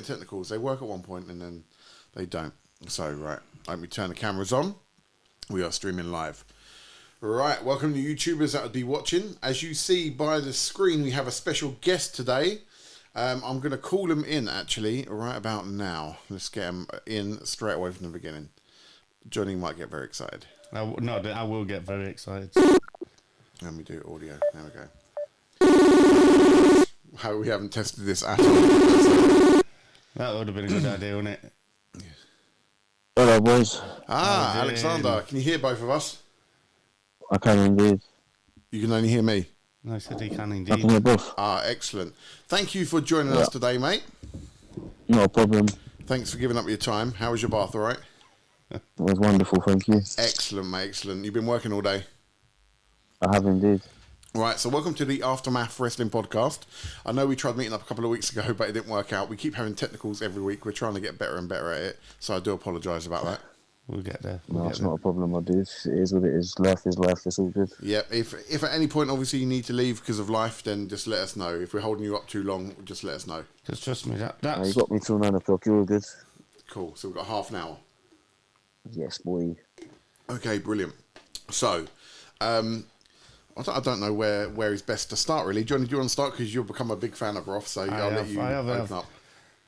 technicals. They work at one point and then they don't. So, right, let me turn the cameras on. We are streaming live. Right, welcome to YouTubers that would be watching. As you see by the screen, we have a special guest today. I'm going to call him in, actually, right about now. Let's get him in straight away from the beginning. Johnny might get very excited. I will get very excited. Let me do audio. There we go. How we haven't tested this at all. That would have been a good idea, wouldn't it? Hello, boys. Alexander, can you hear both of us? I can indeed. You can only hear me? No, I said he can I indeed. can hear both. Excellent. Thank you for joining us today, mate. No problem. Thanks for giving up your time. How was your bath, all right? It was wonderful, thank you. Excellent, mate, excellent. You've been working all day? I have indeed. Right, so welcome to the Aftermath Wrestling Podcast. I know we tried meeting up a couple of weeks ago, but it didn't work out. We keep having technicals every week. We're trying to get better and better at it, so I do apologise about that. We'll get there. No, it's not a problem, my dude. It is what it is. Life is life. It's all good. Yeah, if at any point, obviously, you need to leave because of life, then just let us know. If we're holding you up too long, just let us know. Just trust me, You that's... got me till 9 o'clock. You're all good. Cool, so we've got half an hour. Yes, boy. Okay, brilliant. So, I don't know where is best to start, really. Johnny, do you want to start? Because you've become a big fan of Roth, so I'll let you open up.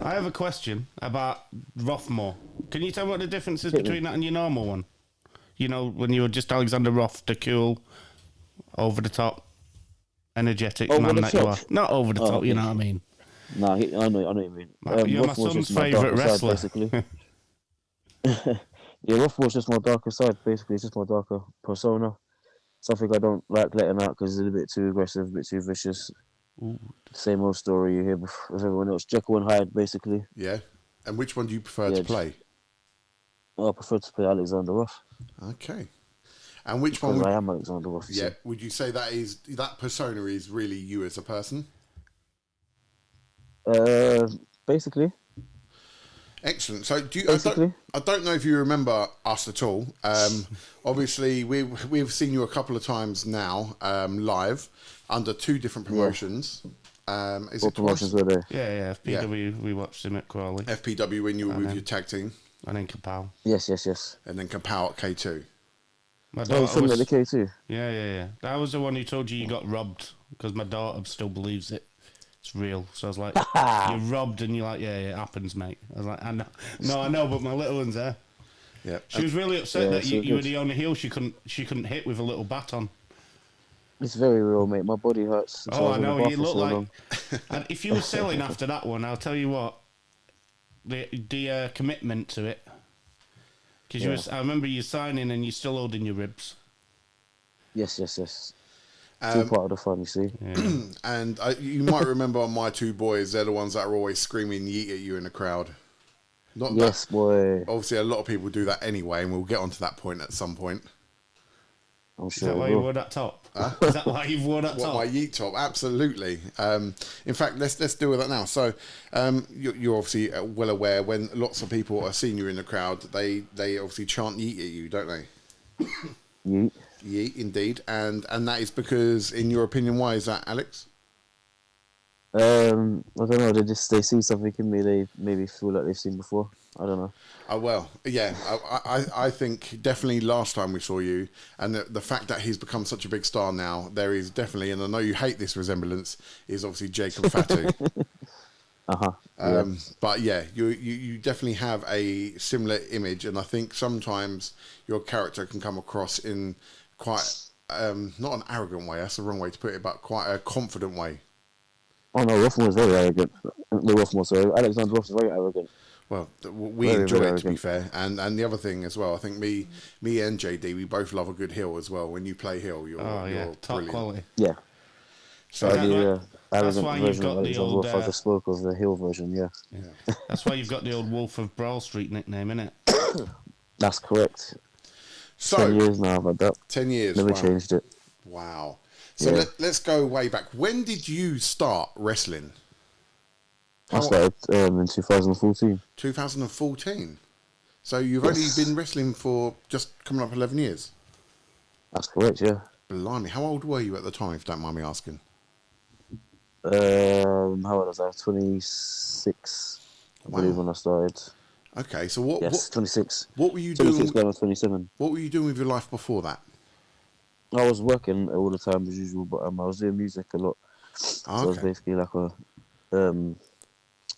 I have a question about Rothmore. Can you tell me what the difference is between that and your normal one? You know, when you were just Alexander Roth, the cool, over the top, energetic man that you are. Not over the top, you know what I mean? No, I know what you mean. You're my son's favourite wrestler. Basically. Yeah, Rothmore's just my darker side, basically. It's just my darker persona. Something I don't like letting out because it's a bit too aggressive, a bit too vicious. Ooh. Same old story you hear with everyone else. Jekyll and Hyde, basically. Yeah. And which one do you prefer to play? I prefer to play Alexander Roth. Okay. And which because one? I am Alexander Roth. Yeah. Would you say that persona is really you as a person? Basically. Excellent. So, I don't know if you remember us at all. Obviously, we've seen you a couple of times now live under two different promotions. What promotions were they? Yeah, FPW. We watched him at Crawley. FPW when you were with your tag team. And then Kapow. Yes. And then Kapow at K2. My daughter was the K2. Yeah. That was the one who told you got robbed because my daughter still believes it. It's real. So I was like, you're robbed, and you're like, yeah, it happens, mate. I was like, I know, but my little one's there. Yeah. She was really upset that you were the only heel she couldn't hit with a little baton. It's very real, mate. My body hurts. I know. You look like. And if you were selling after that one, I'll tell you what, the commitment to it. Because I remember you signing and you're still holding your ribs. Yes. It's all part of the fun, you see. Yeah. And you might remember my two boys. They're the ones that are always screaming yeet at you in the crowd. Boy. Obviously, a lot of people do that anyway, and we'll get onto that point at some point. I'm Is sure. that why you wore that top? Is that why you've worn that top? My yeet top, absolutely. In fact, let's deal with that now. So, you're obviously well aware when lots of people are seeing you in the crowd, they obviously chant yeet at you, don't they? Yeet. Yeet, indeed, and that is because, in your opinion, why is that, Alex? I don't know. They see something in me. They maybe feel like they've seen before. I don't know. Well, yeah. I think definitely last time we saw you, and the fact that he's become such a big star now, there is definitely, and I know you hate this resemblance, is obviously Jacob Fatu. But yeah, you definitely have a similar image, and I think sometimes your character can come across in quite not an arrogant way. That's the wrong way to put it, but quite a confident way. Oh no, Rothmore is very arrogant. Alexander Roth is very arrogant. Well, we enjoy it, to be fair, and the other thing as well. I think me and JD, we both love a good heel as well. When you play heel, you're top brilliant. quality. Yeah. So that's why you've got the old. I just spoke of the heel version. Yeah. That's why you've got the old Wolf of Brawl Street nickname, innit? That's correct. So 10 years now I've had that. 10 years. Never changed it. Wow. So let's go way back. When did you start wrestling? I started in 2014. 2014? So you've only been wrestling for just coming up 11 years? That's correct, yeah. Blimey, how old were you at the time, if you don't mind me asking? How old was I? 26. I believe, when I started. Okay, so what? Yes, 26. What were you 26 doing? going on 27. What were you doing with your life before that? I was working all the time as usual, but I was doing music a lot. Oh, So it was okay. basically like a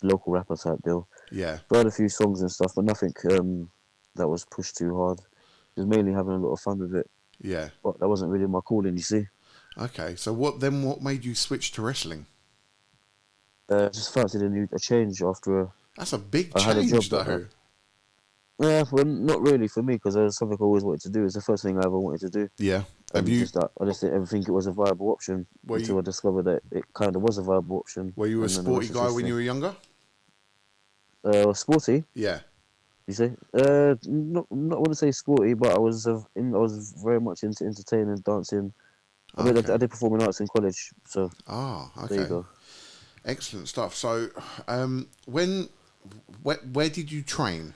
local rapper type deal. Yeah. So I had a few songs and stuff, but nothing that was pushed too hard. Just mainly having a lot of fun with it. Yeah. But that wasn't really my calling, you see. Okay. So what made you switch to wrestling? Just fancied a change after That's a big I had a job change, though. yeah, well, not really for me, because it was something I always wanted to do. It's the first thing I ever wanted to do. Yeah. Have you? Just that I just didn't ever think it was a viable option Were until you? I discovered that it kind of was a viable option. Were you a And then the sporty rest is guy when history. you were younger? Sporty, Yeah. you say? Not want to say sporty, but I was very much into entertaining, dancing. Okay. I did performing arts in college, so Ah. there you Okay. go. Excellent stuff. So, where did you train?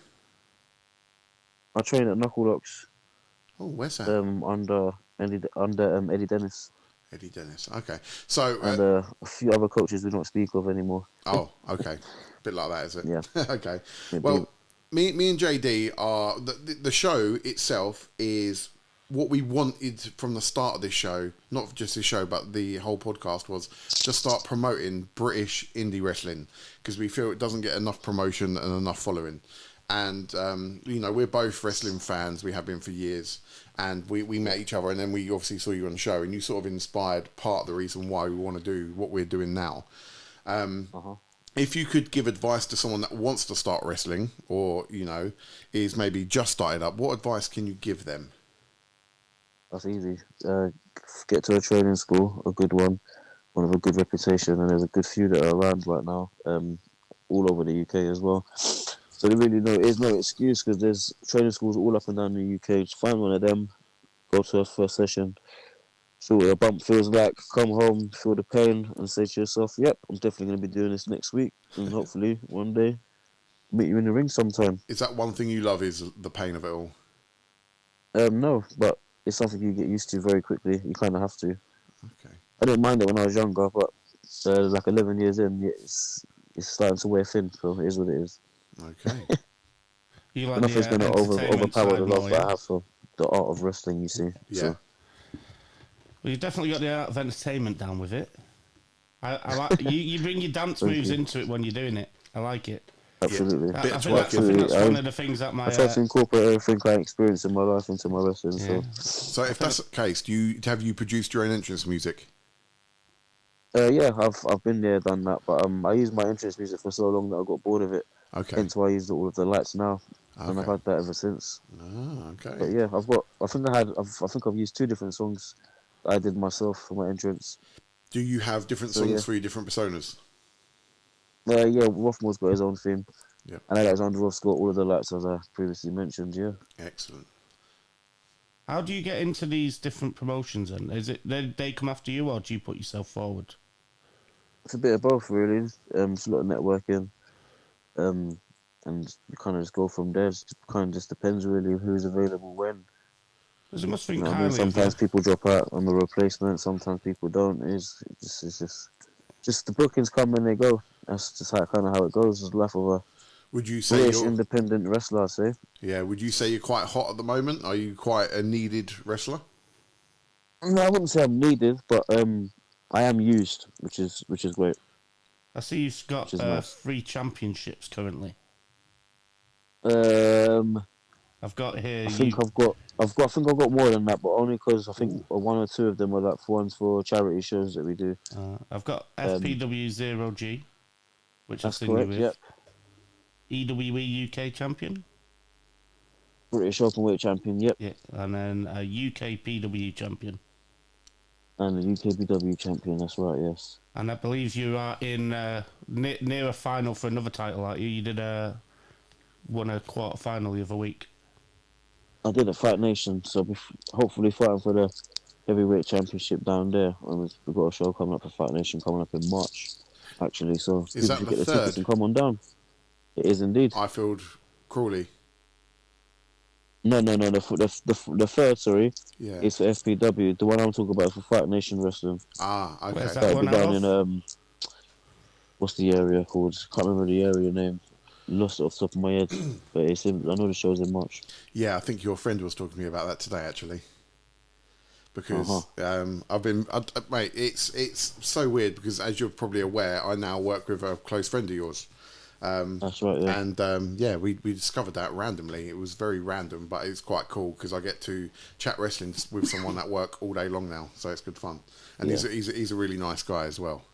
I trained at Knuckle Locks, Oh, where's that? under Eddie Dennis, Eddie Dennis. Okay. So, and a few other coaches we don't speak of anymore. oh, okay. Bit like that, is it? Yeah. Okay. Yeah, Well, me and JD are the show itself is what we wanted from the start of this show. Not just this show, but the whole podcast was to start promoting British indie wrestling because we feel it doesn't get enough promotion and enough following. And we're both wrestling fans. We have been for years, and we met each other, and then we obviously saw you on the show, and you sort of inspired part of the reason why we want to do what we're doing now. If you could give advice to someone that wants to start wrestling, or is maybe just started up, what advice can you give them? That's easy. Get to a training school, a good one with a good reputation, and there's a good few that are around right now, all over the UK as well. So there really is no excuse because there's training schools all up and down the UK. Just find one of them, go to a first session, feel what a bump feels like, come home, feel the pain, and say to yourself, "Yep, I'm definitely going to be doing this next week, and hopefully one day meet you in the ring sometime." Is that one thing you love? Is the pain of it all? No, but it's something you get used to very quickly. You kind of have to. Okay. I didn't mind it when I was younger, but like 11 years in, it's starting to wear thin. So it is what it is. Okay. You like Nothing's going to overpower side the love more, that yeah? I have for the art of wrestling. You see. Yeah. So, Well, you've definitely got the art of entertainment down with it. I like you bring your dance moves into it when you're doing it. I like it. absolutely. Bit I of think twerking. that's one of the things that my I try to incorporate everything I experience in my life into my wrestling. yeah. So, So if that's the case, have you produced your own entrance music? yeah, I've been there, done that, but I used my entrance music for so long that I got bored of it. Okay. Hence why I used all of the lights now, and I've Okay. had that ever since. Ah, okay. But yeah, I think I've used 2 different songs that I did myself for my entrance. Do you have different So, songs yeah. for your different personas? Yeah, Rothmore's got his own theme. Yeah. And Alexander Roth's got all of the lights, as I previously mentioned, yeah. Excellent. How do you get into these different promotions then? Is it they come after you or do you put yourself forward? It's a bit of both, really. It's a lot of networking. And you kind of just go from there. It kind of just depends, really, of who's available when. Because it must think You know what I highly mean? of you. Sometimes people drop out on the replacement, sometimes people don't. It's just the bookings come and they go. That's just kind of how it goes. It's the life of a Would you say British you're independent wrestler, I say. Yeah, would you say you're quite hot at the moment? Are you quite a needed wrestler? No, I wouldn't say I'm needed, but I am used, which is great. I see you've got Which is nice. 3 championships currently. I've got here. I think I've got more than that, but only because I think 1 or 2 of them are like ones for charity shows that we do. I've got FPW0G, which I've That's seen you correct. with. Yep. EWE UK champion. British Openweight champion. Yep. Yeah, and then a UK PW champion. And the UKBW champion. That's right. Yes. And I believe you are in near a final for another title, aren't you? You did won a quarter final the other week. I did at Fight Nation, so hopefully fighting for the heavyweight championship down there. And we've got a show coming up for Fight Nation coming up in March, actually. So Is people that should the get the tickets third? and come on down. It is indeed. Highfield Crawley. No. The third, sorry, Yeah. is for FPW. The one I'm talking about is for Fight Nation Wrestling. Ah, okay. Where's that That'll one be down out of? in what's the area called? Can't remember the area name. lost it off the top of my head. But I know the show's in March. Yeah, I think your friend was talking to me about that today, actually. Uh-huh. Because mate, it's so weird because, as you're probably aware, I now work with a close friend of yours. That's right, yeah. And we discovered that randomly. It was very random, but it's quite cool because I get to chat wrestling with someone at work all day long now, so it's good fun. And Yeah. he's a really nice guy as well.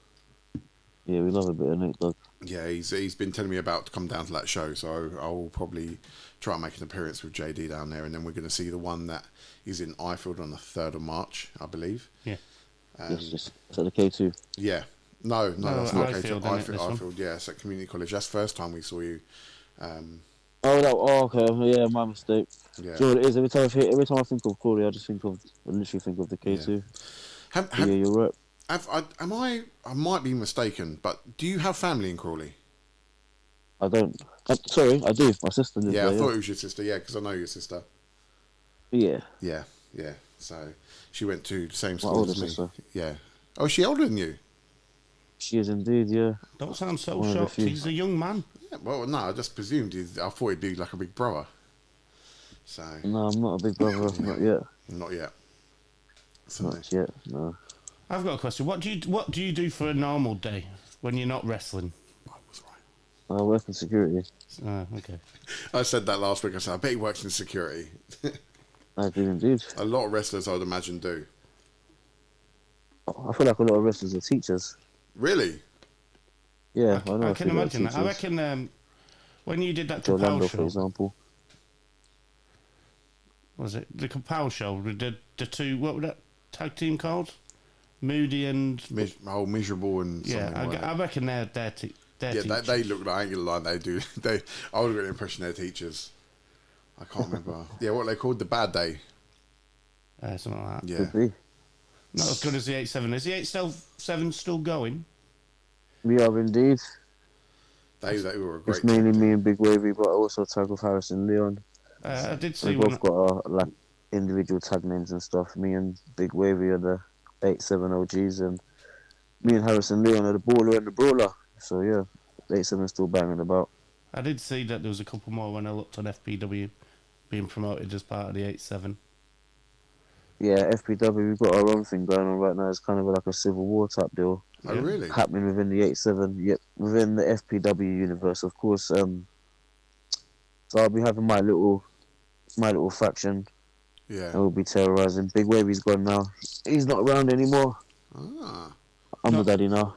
Yeah, we love a bit of Nate Dogg. Yeah, he's been telling me about to come down to that show, so I'll probably try and make an appearance with JD down there, and then we're going to see the one that is in Ifield on the 3rd of March, I believe. Yeah. Yes. Is that the K2? Yeah. No, that's not Ifield, K2. isn't it, Ifield, yeah, it's at community college. That's the first time we saw you. Okay. Yeah, my mistake. Yeah. Do you know what it is? Every time I think of Corey, I literally think of the K2. Yeah, you're right. I might be mistaken, but do you have family in Crawley? I don't. Sorry, I do. My sister lives Yeah, there. I thought it was your sister. Yeah, because I know your sister. Yeah. Yeah. So she went to the same My school older as me. sister. Yeah. Oh, is she older than you? She is indeed, yeah. Don't sound so One of the shocked. few. He's a young man. Yeah, well, no, I just presumed I thought he'd be like a big brother. So No, I'm not a big brother. Not yet. not yet. So Not yet. No. I've got a question. What do you do for a normal day when you're not wrestling? I was right. I work in security. Okay. I said that last week. I said I bet he works in security. I do indeed. A lot of wrestlers, I'd imagine, do. I feel like a lot of wrestlers are teachers. Really? Yeah, I know. I can a few that are imagine that. I teachers. reckon when you did that Joe Kapow Lando, for show, example. was it the Kapow show? The two, what were that tag team called? Moody and Miserable and something like that. I reckon they're teachers. They look like, I ain't gonna lie, they do. I would get the impression they're teachers. I can't remember. Yeah, what they called the bad day. Something like that. Yeah. Could be. Not as good as the 8-7. Is the 8-7 still going? We are indeed. They were a great It's mainly team. me and Big Wavy, but I also tag with Harris and Leon. I did see We one. both got our individual tag names and stuff. Me and Big Wavy are the 8-7 OGs, and me and Harris and Leon are the baller and the brawler. So yeah, 8-7 still banging about. I did see that there was a couple more when I looked on FPW being promoted as part of the 8-7. Yeah, FPW, we've got our own thing going on right now. It's kind of like a Civil War type deal Oh, really? happening within the 8-7. Yep, within the FPW universe, of course. So I'll be having my little faction, Yeah. and we'll be terrorizing. Big Wavy's gone now. He's not around anymore. Ah. I'm the daddy now.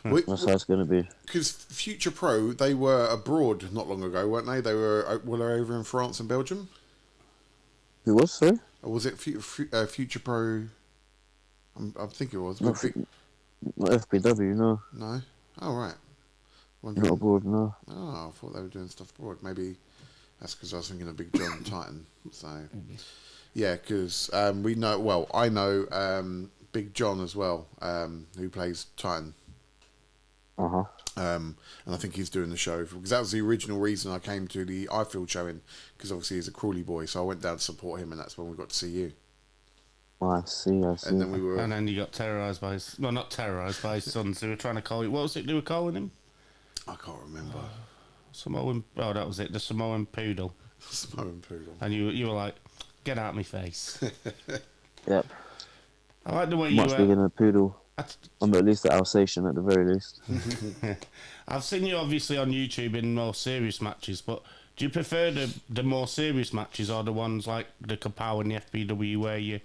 That's how it's going to be. Because Future Pro, they were abroad not long ago, weren't they? They were over in France and Belgium? Who was, sorry? Or was it Future Pro? I think it was. Not FPW, no. No? Oh, right. Not abroad, no. Oh, I thought they were doing stuff abroad. Maybe that's because I was thinking of Big John Titan. So, yeah, because I know Big John as well, who plays Titan. Uh-huh. And I think he's doing the show because that was the original reason I came to the Ifield showing, because obviously he's a Crawley boy, so I went down to support him, and that's when we got to see you. I see. And then we were. And then you got terrorised by his... Well, not terrorised, by his sons who were trying to call you... What was it they were calling him? I can't remember. Samoan... Oh, that was it. The Samoan Poodle. Samoan Poodle. And you were like, get out of my face. Yep. I like the way Much bigger than a poodle. I, I'm at least an Alsatian at the very least. I've seen you obviously on YouTube in more serious matches, but do you prefer the more serious matches or the ones like the Kapow and the FPW where you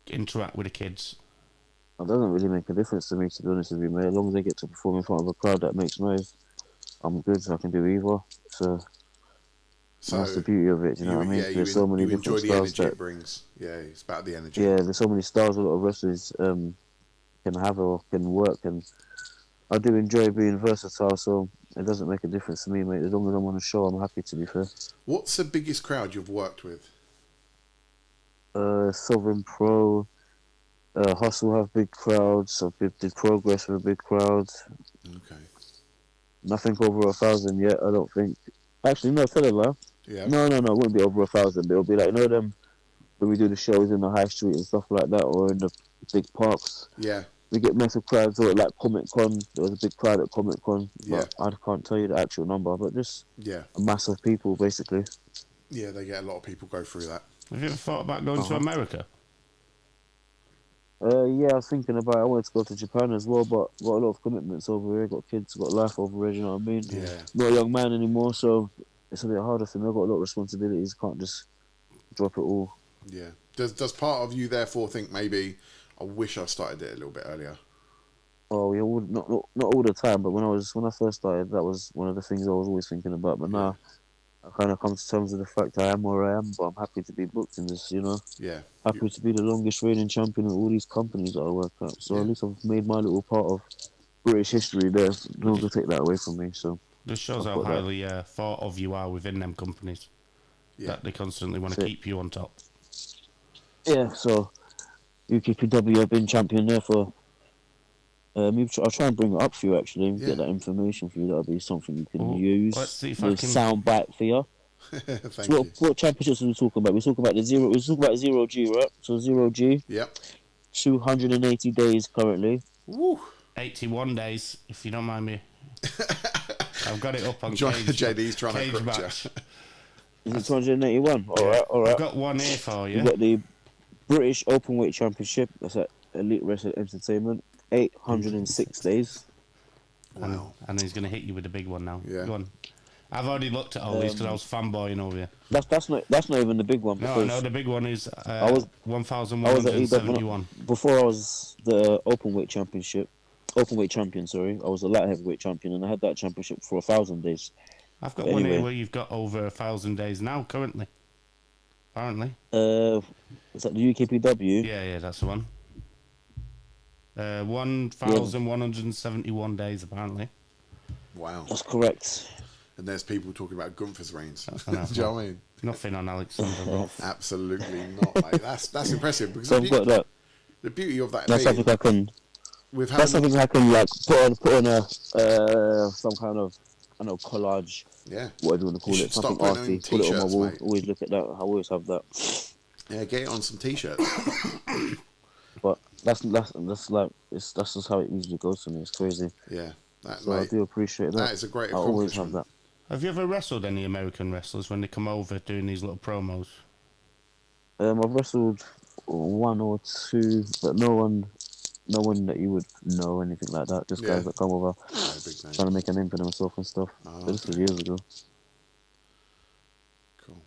interact with the kids? It doesn't really make a difference to me, to be honest with you, mate. As long as they get to perform in front of a crowd that makes noise, I'm good. I can do either. So that's the beauty of it. You know what I mean? Yeah, there's so many different enjoy the styles energy it brings. Yeah, it's about the energy. Yeah, there's so many styles a lot of wrestlers can have or can work, and I do enjoy being versatile. So it doesn't make a difference to me, mate. As long as I'm on a show, I'm happy, to be fair. What's the biggest crowd you've worked with? Sovereign Pro, Hustle have big crowds. Did Progress with a big crowd. Okay. Nothing over 1,000 yet, I don't think. Actually, no, tell a lie. Yeah. No, it wouldn't be over 1,000. But it'll be like, them when we do the shows in the high street and stuff like that, or in the big parks. Yeah. we get massive crowds, or like Comic Con. There was a big crowd at Comic Con, Yeah. but I can't tell you the actual number. But just Yeah. a mass of people, basically. Yeah, they get a lot of people go through that. Have you ever thought about going to America? Yeah, I was thinking about it. I wanted to go to Japan as well, but got a lot of commitments over here. Got kids, got life over here. You know what I mean? Yeah. Not a young man anymore, so it's a bit harder for me. I've got a lot of responsibilities. Can't just drop it all. Yeah. Does part of you therefore think maybe I wish I started it a little bit earlier? Oh yeah, not all the time, but when I first started, that was one of the things I was always thinking about. But now I kind of come to terms with the fact I am where I am, but I'm happy to be booked in this. You know, Yeah. happy to be the longest reigning champion of all these companies that I work at. So at least I've made my little part of British history there. No one can take that away from me. So This shows how highly thought of you are within them companies. Yeah. That they constantly want to keep you on top. Yeah, so UKPW, I've been champion there for. I'll try and bring it up for you actually, and get that information for you. That'll be something you can use. Let's see if the I can sound bite for you. Thank So you. what championships are we talking about? We talk about the zero. We talk about 0G, right? So 0G. Yep. 280 days currently. Woo. 81 days, if you don't mind me. I've got it up on JD's trying to cage correct match. Is it 281? All right. I've got one here for you. We've got the British Openweight Championship. That's at Elite Wrestling Entertainment. 806 days. Wow. And he's going to hit you with a big one now. Yeah. Go on. I've already looked at all these because I was fanboying over you. That's not even the big one. No, the big one is I was 1,171. Before I was the Openweight champion, sorry. I was a light heavyweight champion, and I had that championship for 1,000 days. I've got one here where you've got over 1,000 days now, currently. Apparently. Is that the UKPW? Yeah, that's the one. 1,171 days, apparently. Wow. That's correct. And there's people talking about Gunther's reigns. Do I know. you know what I mean? Nothing on Alexander Roth. Absolutely not, mate. That's impressive. Because So I've got that. the beauty of that That's being, something I can. with That's having, something I can like put on a some kind of collage. yeah, Whatever you want to call You it, should start something putting it arty. on Put it on my t-shirts, wall. mate. Always look at that. I always have that. yeah, get it on some t-shirts. But that's just how it usually goes for me. It's crazy. Yeah, So I do appreciate that. that is a great I always have accomplishment. that. Have you ever wrestled any American wrestlers when they come over doing these little promos? I've wrestled one or two, but no one that you would know, anything like that. Just guys that come over Big name. trying to make a name for themselves and stuff. Oh, But this was years ago. Cool.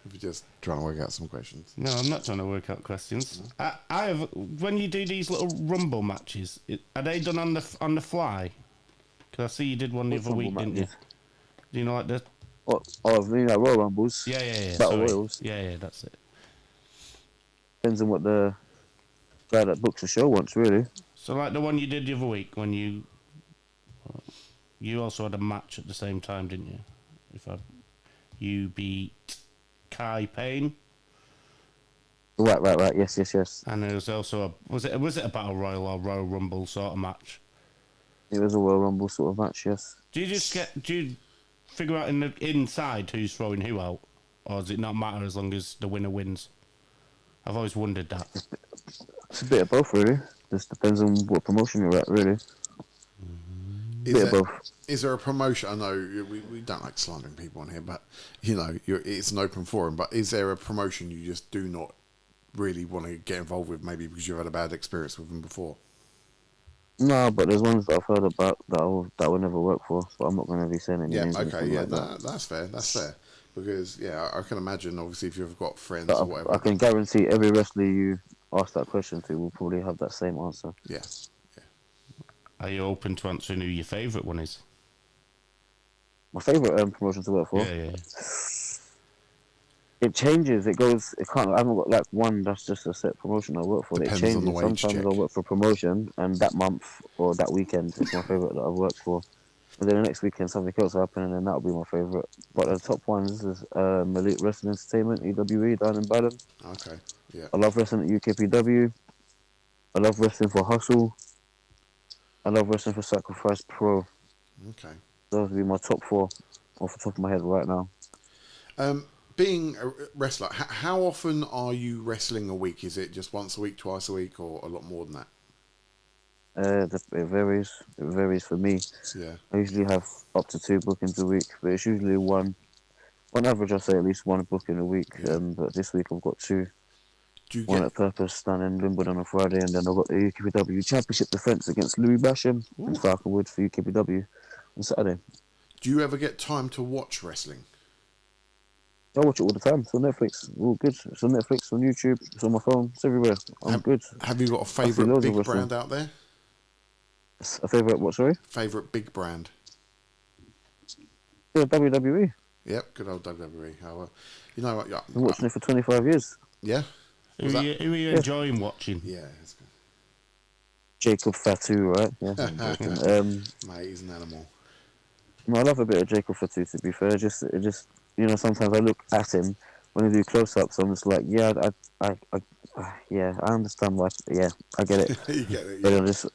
If you're just trying to work out some questions. No, I'm not trying to work out questions. I have. When you do these little rumble matches, are they done on the fly? Because I see you did one the What other week, rumble didn't you? matches? Do you know like the? Oh, I mean, like Royal Rumbles. Yeah. Battle sorry. Royals. Yeah, that's it. Depends on what the guy that books the show wants, really. So like the one you did the other week when you also had a match at the same time, didn't you? You beat Kai Payne. Right. Yes. And there was also was it a Battle Royal or Royal Rumble sort of match? It was a Royal Rumble sort of match, yes. Do you figure out in the inside who's throwing who out? Or does it not matter as long as the winner wins? I've always wondered that. It's a bit of both, really. Just depends on what promotion you're at, really. Is there a promotion? I know we don't like slandering people on here, but you know, it's an open forum. But is there a promotion you just do not really want to get involved with, maybe because you've had a bad experience with them before? No, but there's ones that I've heard about that will never work for, but I'm not going to be saying any names. Okay, like that. That's fair. Because I can imagine, obviously, if you've got friends or whatever. I can guarantee every wrestler you ask that question to will probably have that same answer. Yeah. Are you open to answering who your favourite one is? My favourite promotion to work for? Yeah. It changes. It goes. It can't. I haven't got like one that's just a set promotion I work for. Depends it changes. on the wage Sometimes check. I work for promotion, and that month or that weekend is my favourite that I've worked for. And then the next weekend something else will happen, and then that'll be my favourite. But the top ones is Elite Wrestling Entertainment (A.W.P) down in Baden. Okay. Yeah. I love wrestling at UKPW. I love wrestling for Hustle. I love wrestling for Sacrifice Pro. Okay. Those would be my top four off the top of my head right now. being a wrestler, how often are you wrestling a week? Is it just once a week, twice a week, or a lot more than that? It varies. It varies for me. Yeah. I usually have up to 2 bookings a week, but it's usually one. On average, I say at least 1 booking a week. Yeah. But this week I've got 2. Do you One get? at Purpose down in Wimbledon on Friday, and then I've got the UKPW Championship defence against Louis Basham in Falconwood for UKPW on Saturday. Do you ever get time to watch wrestling? I watch it all the time. It's on Netflix. All good. It's on Netflix, on YouTube, it's on my phone. It's everywhere. I'm good. Have you got a I see favourite loads of big wrestling. brand out there? A favourite what? Sorry. Favourite big brand? Yeah, WWE. Yep, good old WWE. Oh, well, you know what? Yeah, I've been watching it for 25 years. yeah, Who are you enjoying watching? yeah. It's good. Jacob Fatu, right? Yeah. Mate, he's an animal. No, I love a bit of Jacob Fatu. To be fair, it just sometimes I look at him when I do close-ups. I'm just like, yeah, I understand why. Yeah, I get it. You get it. But Yeah. I just,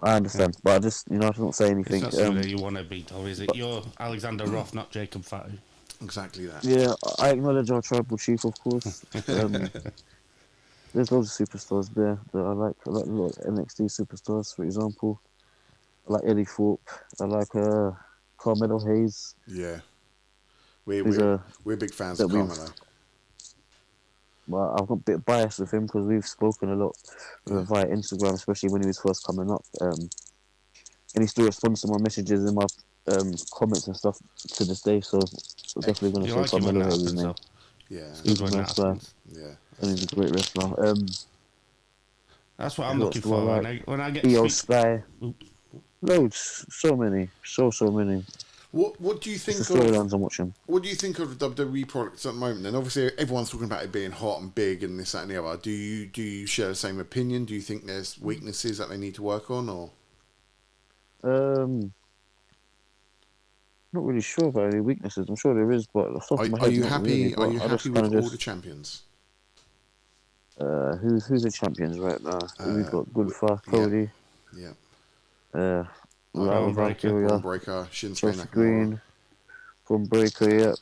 I understand. But I just, I don't say It's anything. not something that you want to be, though, is it? You're Alexander Roth, not Jacob Fatu. Exactly that. Yeah, I acknowledge our tribal chief, of course. There's loads of superstars there that I like. I like a lot of NXT superstars, for example. I like Eddie Thorpe. I like Carmelo Hayes. Yeah. Who's We're big fans of Carmelo. Well, I've got a bit of bias with him because we've spoken a lot via Instagram, especially when he was first coming up. And he still responds to my messages and my comments and stuff to this day. So I'm definitely going to You say like him when Carmelo that Hayes' happens, name. though. Yeah. He's Good a when nice that guy, happens. Yeah. and he's a great wrestler. That's what I'm What looking else do I for. like? When I get EO to speak... Sky. Oop. Loads, so many. What do you It's think the of? storylines I'm watching. What do you think of the WWE products at the moment? And obviously, everyone's talking about it being hot and big and this, that, and the other. Do you share the same opinion? Do you think there's weaknesses that they need to work on, or? Not really sure about any weaknesses. I'm sure there is, but off the top of my Are head, you not happy? really, Are you I just happy with kinda all the champions? who's the champions right now? We've got Goodfar, yeah. Cody, Yeah. Lava Braun Breaker. Valkyria, Braun Breaker, Shinsuke Chelsea Nakamura. Green, from Breaker, yep.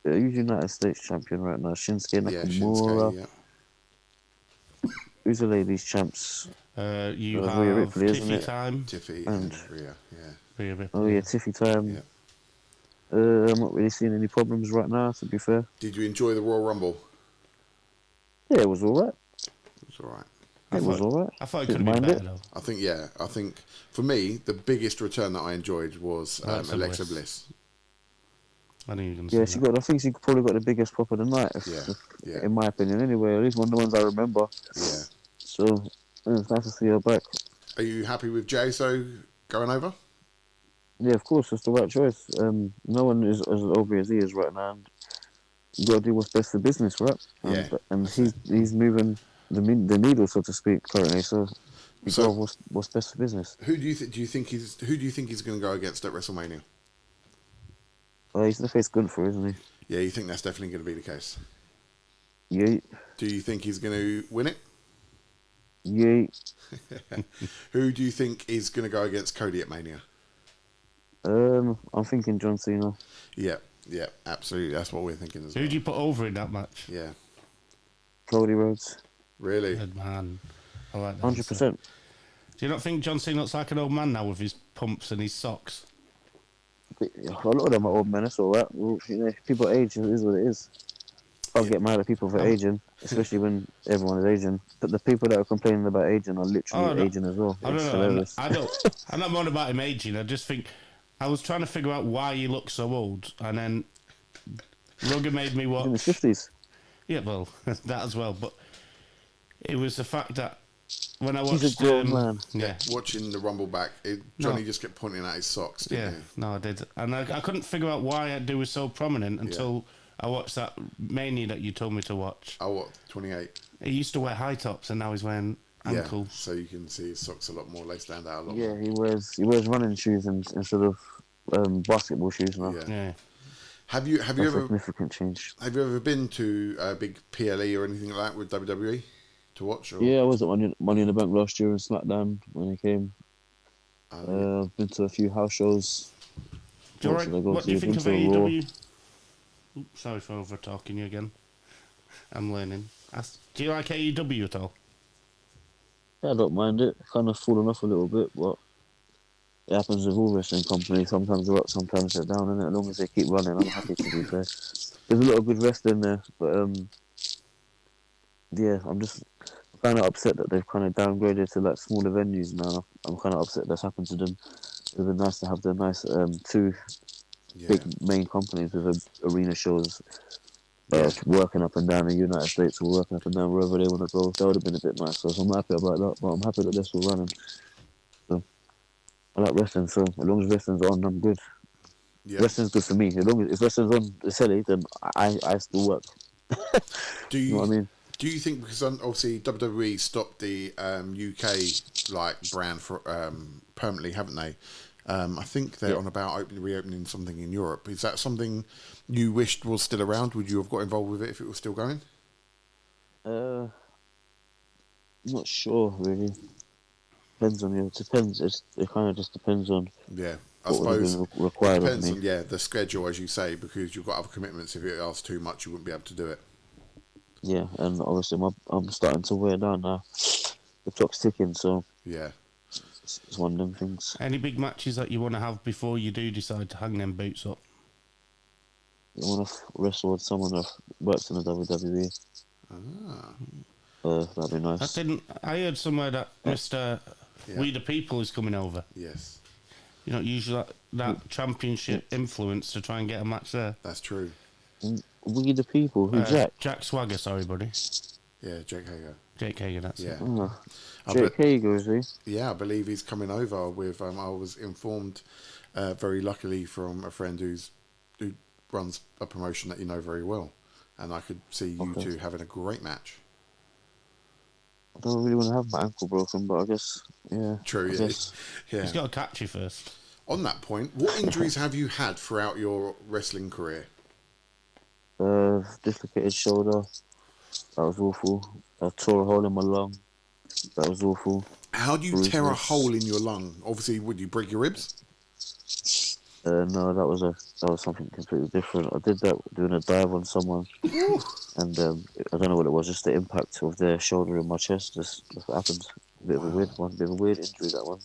He's United States champion right now. Shinsuke Yeah, Nakamura. Shinsuke. Yeah. Who's the ladies champs? You Rhea have Ripley, isn't Tiffy it? Time. Tiffy And- and Rhea. Yeah. Rhea Ripley. Oh yeah, Tiffy time. Yeah. I'm not really seeing any problems right now, to be fair. Did you enjoy the Royal Rumble? Yeah, it was alright. It was alright. It was alright. I thought it Didn't could have been mind better, it. though. I think for me the biggest return that I enjoyed was Alexa Bliss. Bliss. I knew you were going to Yeah, say that. I think she probably got the biggest pop of the night, Yeah. in my opinion. Anyway, at least one of the ones I remember. Yeah. So it's nice to see her back. Are you happy with JSO going over? Yeah, of course, it's the right choice. No one is as over as he is right now. And you got to do what's best for business, right? Yeah, And he's moving the needle, so to speak, currently. So you So- got what's best for business. Who do you think he's going to go against at WrestleMania? He's the face Gunther, isn't he? Yeah, you think that's definitely going to be the case. Yeah, Do you think he's going to win it? yeah. Who do you think is going to go against Cody at Mania? I'm thinking John Cena. Yeah, absolutely. That's what we're thinking as well. Who do you put over in that match? Yeah, Cody Rhodes. really. Good man. I like that. 100%. Do you not think John Cena looks like an old man now with his pumps and his socks? A lot of them are old men, that's alright. People age, it is what it is. I'll get mad at people for aging, especially when everyone is aging. But the people that are complaining about aging are literally aging as well. I don't It's know. hilarious. I'm not moaning about him aging. I just think I was trying to figure out why he looks so old, and then Rugger made me watch. In his 50s. Yeah, well, that as well. But it was the fact that when I watched, He's a grown man. yeah, Watching the Rumble back, Johnny just kept pointing at his socks, yeah, didn't no, I did, and I couldn't figure out why Edu was so prominent until I watched that Mania that you told me to watch. he? Oh, what, 28? He used to wear high tops, and now he's wearing ankles. Yeah, so you can see his socks a lot more. They stand out a lot Yeah, more. he wears running shoes instead of basketball shoes now. Yeah. Yeah. Have you That's a ever significant change. been to a big PLE or anything like that with WWE to watch? Or? Yeah, I was at Money in the Bank last year in SmackDown when he came. I've been to a few house shows. Do you What should I go what do you to? think of Been to Raw. AEW? Sorry for over talking you again. I'm learning. Do you like AEW at all? Yeah, I don't mind it. Kind of fallen off a little bit, but it happens with all wrestling companies. Sometimes they're up, sometimes they're down, and as long as they keep running, I'm happy to be fair. There's a lot of good wrestling there, but yeah, I'm just kind of upset that they've kind of downgraded to like smaller venues now. I'm kind of upset that's happened to them. It would be nice to have the nice two Yeah. big main companies with arena shows Yeah. working up and down the United States or working up and down wherever they want to go. That would have been a bit nicer. So I'm happy about that, but I'm happy that they're still running. So I like wrestling, so as long as wrestling's on, I'm good. Yeah. Wrestling's good for me. As long as if wrestling's on the telly, then I still work. Do You know what I mean? Do you think, because obviously WWE stopped the UK like brand for permanently, haven't they? I think they're on about reopening something in Europe. Is that something you wished was still around? Would you have got involved with it if it was still going? I'm not sure really. Depends on you. It depends. It kind of just depends on Yeah, I what would have suppose been it required of depends me. on the schedule, as you say, because you've got other commitments. If it asks too much, you wouldn't be able to do it. Yeah, and obviously I'm starting to wear down now. The clock's ticking, so Yeah. it's one of them things. Any big matches that you want to have before you do decide to hang them boots up? I want to wrestle with someone that works in the WWE. That'd be nice. I heard somewhere that Mr. We the People is coming over. Yes, You don't use that championship influence to try and get a match there. that's true. We the People. Who, Jack? Jack Swagger, sorry, buddy. Yeah, Jake Hager. Jake Hager, that's it. Oh, Jake Hager, is he? Yeah, I believe he's coming over with. I was informed, very luckily, from a friend who runs a promotion that you know very well, and I could see you two having a great match. I don't really want to have my ankle broken, but I guess, yeah. True, I guess. yeah. He's got to catch you first. On that point, what injuries have you had throughout your wrestling career? Dislocated shoulder. That was awful. I tore a hole in my lung. That was awful. How do you tear a hole in your lung? Obviously, would you break your ribs? No, that was something completely different. I did that doing a dive on someone, and I don't know what it was. Just the impact of their shoulder in my chest. Just happened. A bit of a weird one. A bit of a weird injury, that one.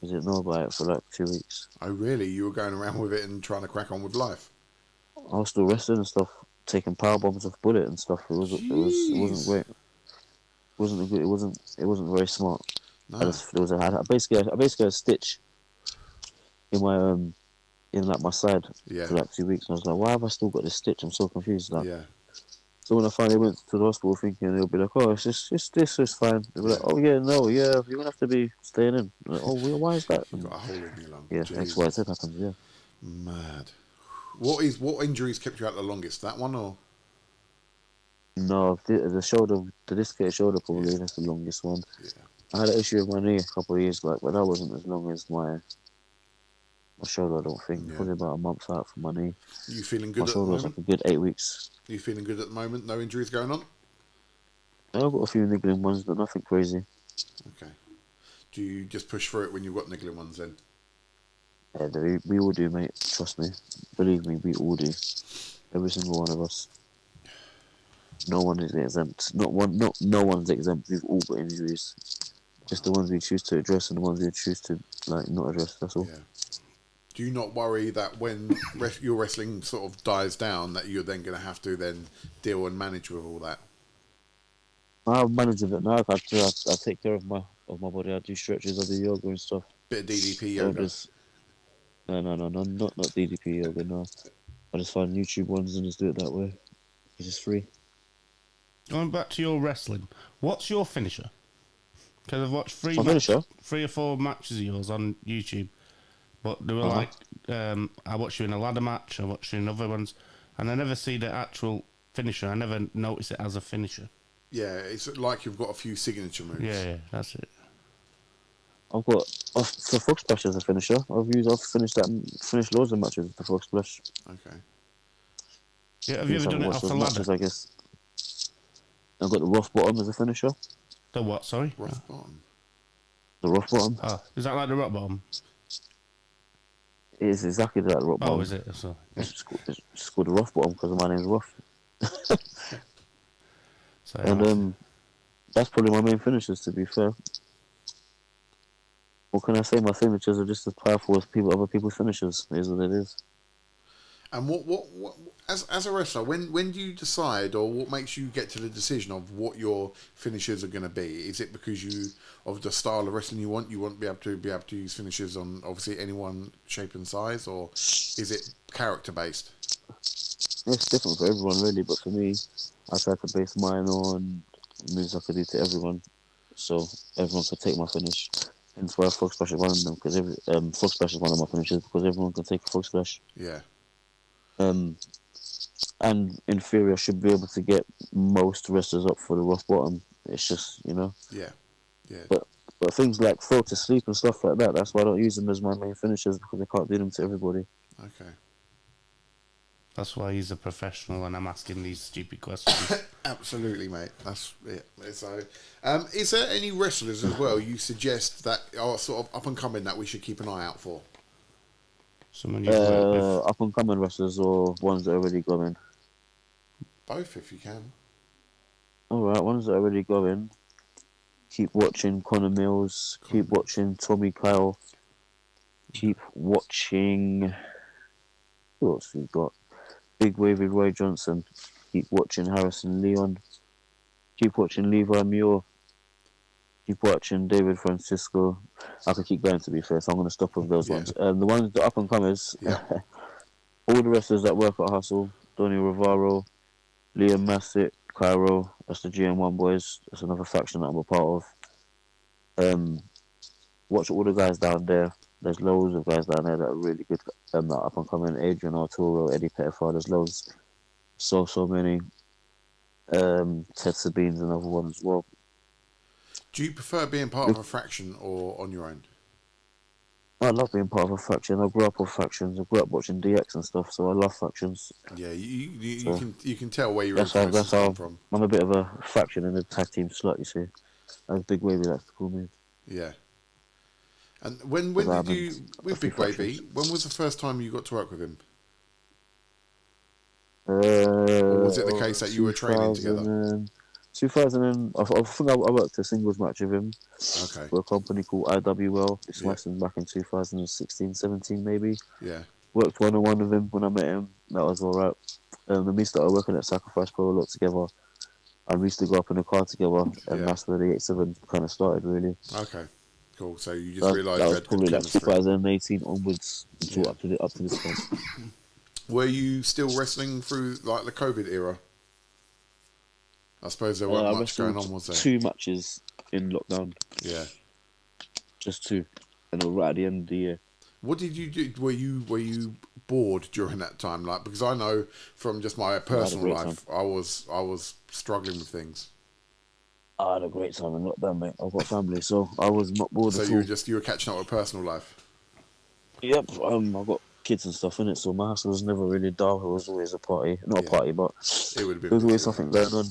I didn't know about it for like 2 weeks. Oh, really? You were going around with it and trying to crack on with life? I was still wrestling and stuff, taking power bombs off Bullet and stuff. It wasn't great. It wasn't very smart. No. I basically had a stitch in my in like my side for like 2 weeks. And I was like, why have I still got this stitch? I'm so confused. Like, Yeah. so when I finally went to the hospital, thinking they'll be like, oh, it's fine. They'll be like, oh yeah, no, yeah, you're gonna have to be staying in. I'm like, oh, well, why is that? You got a hole in your lung. Yeah, Jesus. XYZ happens. Yeah. Mad. What injuries kept you out the longest? That one or? No, the shoulder, the dislocated shoulder, probably that's the longest one. Yeah. I had an issue with my knee a couple of years back, but that wasn't as long as my shoulder. I don't think. Probably about a month out from my knee. You feeling good My at the shoulder was moment? like a good 8 weeks. You feeling good at the moment? No injuries going on? I've got a few niggling ones, but nothing crazy. Okay. Do you just push through it when you've got niggling ones then? Yeah, we all do, mate. Trust me. Believe me, we all do. Every single one of us. No one is exempt. No one's exempt. We've all got injuries. Just the ones we choose to address and the ones we choose to not address. That's all. Yeah. Do you not worry that when your wrestling sort of dies down, that you're then going to have to then deal and manage with all that? I manage with it now. I take care of my body. I do stretches, I do yoga and stuff. Bit of DDP So yoga. no, not DDP yoga. No, I just find YouTube ones and just do it that way. It's just free. Going back to your wrestling, what's your finisher? Because I've watched three or four matches of yours on YouTube, but they were I watched you in a ladder match, I watched you in other ones, and I never see the actual finisher. I never notice it as a finisher. Yeah, it's like you've got a few signature moves. Yeah, that's it. I've got for frog splash as a finisher. I've finished loads of matches with the frog splash. Okay. Yeah, have you ever done it off the ladder? Matches, I guess. I've got the Roth bottom as a finisher. The what? Sorry. Roth bottom. The Roth bottom. Oh, is that like the rock bottom? It is exactly that rock Oh, bottom. is it? So, It's called the rough bottom because my name's Roth. so And that's probably my main finishers, to be fair. What can I say? My signatures are just as powerful as other people's finishers. It is what it is. And what as a wrestler, when do you decide, or what makes you get to the decision of what your finishes are going to be? Is it because of the style of wrestling you want? You want to be able to use finishes on obviously any one shape and size, or is it character based? It's different for everyone, really, but for me, I try to base mine on moves I could do to everyone, so everyone could take my finish. Hence why Frog Splash is one of them, because Frog Splash is one of my finishes, because everyone can take a Frog Splash. Yeah. And in theory, I should be able to get most wrestlers up for the rough bottom. It's just, Yeah. Yeah. But things like throw to sleep and stuff like that, that's why I don't use them as my main finishers, because I can't do them to everybody. Okay. that's why he's a professional, and I'm asking these stupid questions. Absolutely, mate. That's it. So, is there any wrestlers as well you suggest that are sort of up and coming that we should keep an eye out for? Someone you've worked with. Up and coming wrestlers or ones that are already going? Both, if you can. Alright, ones that are already going. Keep watching Connor Mills. Keep watching Tommy Kyle. Keep watching. Who else we got? Big Wavy Roy Johnson. Keep watching Harrison Leon. Keep watching Levi Muir. Keep watching David Francisco. I could keep going, to be fair, so I'm going to stop with those ones. The ones, the up and comers, all the wrestlers that work at Hustle, Donny Rivaro, Liam Massett, Cairo, that's the GM1 boys. That's another faction that I'm a part of. Watch all the guys down there. There's loads of guys down there that are really good. That up and coming. Adrian Arturo, Eddie Pettifar. There's loads. So many. Ted Sabine's another one as well. Do you prefer being part of a faction or on your own? I love being part of a faction. I grew up with factions. I grew up watching DX and stuff, so I love factions. Yeah, you can tell where your That's influences how come from. I'm a bit of a faction in the tag team slot, you see. As Big Wavy likes to call me. Yeah. And when did you, with Big Wavy, when was the first time you got to work with him? Or was it the case that you were training together? 2000 I think I worked a singles match with him for a company called A.W.P. It's licensed back in 2016, 17 maybe. Yeah. Worked one-on-one with him when I met him. That was alright. And we started working at Sacrifice Pro a lot together. And we used to go up in the car together, and that's where the 8-7 kind of started, really. Okay, cool. So you just realised that you was had probably good like chemistry. 2018 onwards until up to this point. Were you still wrestling through like the COVID era? I suppose there wasn't much going on, was there? 2 matches in lockdown. Yeah. Just 2. And right at the end of the year. What did you do? Were you bored during that time? Like, because I know from just my personal life, I was struggling with things. I had a great time in lockdown, mate. I've got family, so I was not bored at all. So you were catching up with personal life. Yep. I've got kids and stuff in it, so my house was never really dull. It was always a party, not a party, but it would have been. There was always something going on.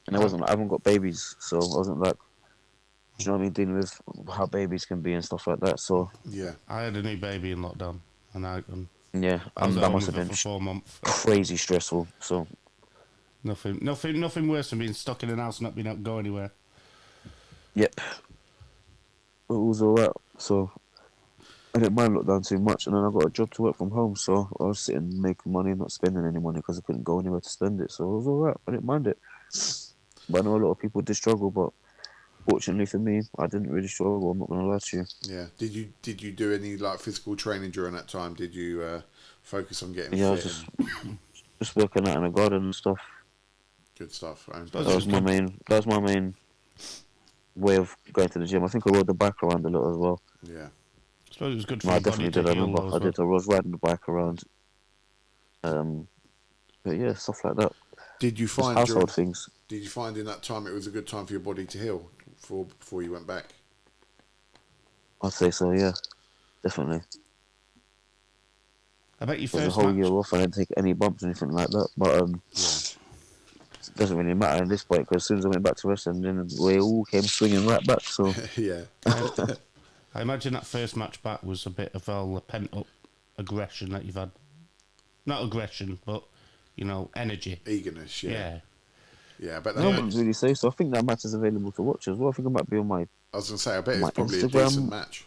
And I haven't got babies, so I wasn't like, do you know what I mean, dealing with how babies can be and stuff like that. So yeah, I had a new baby in lockdown, and that must have been for 4 months. Crazy stressful. So nothing worse than being stuck in an house and not being able to go anywhere. Yep, it was alright. So I didn't mind lockdown too much, and then I got a job to work from home, so I was sitting making money, not spending any money because I couldn't go anywhere to spend it. So it was alright. I didn't mind it. But I know a lot of people did struggle, but fortunately for me, I didn't really struggle. I'm not going to lie to you. Yeah. Did you do any like physical training during that time? Did you focus on getting fit? I was just working out in the garden and stuff. Good stuff. That was my main way of going to the gym. I think I rode the bike around a lot as well. Yeah. I suppose it was good for I definitely did. I remember I was riding the bike around. But yeah, stuff like that. Did you find household things? Did you find in that time it was a good time for your body to heal before you went back? I'd say so. Yeah, definitely. I bet you first. It was a whole year off. I didn't take any bumps or anything like that. But it doesn't really matter at this point because as soon as I went back to wrestling, then we all came swinging right back. So yeah. I imagine that first match back was a bit of all pent up aggression that you've had. Not aggression, but, energy. Eagerness, yeah. But I wouldn't really say so. I think that match is available to watch as well. I think it might be on my. I was gonna say, I bet it's my probably Instagram. a decent match.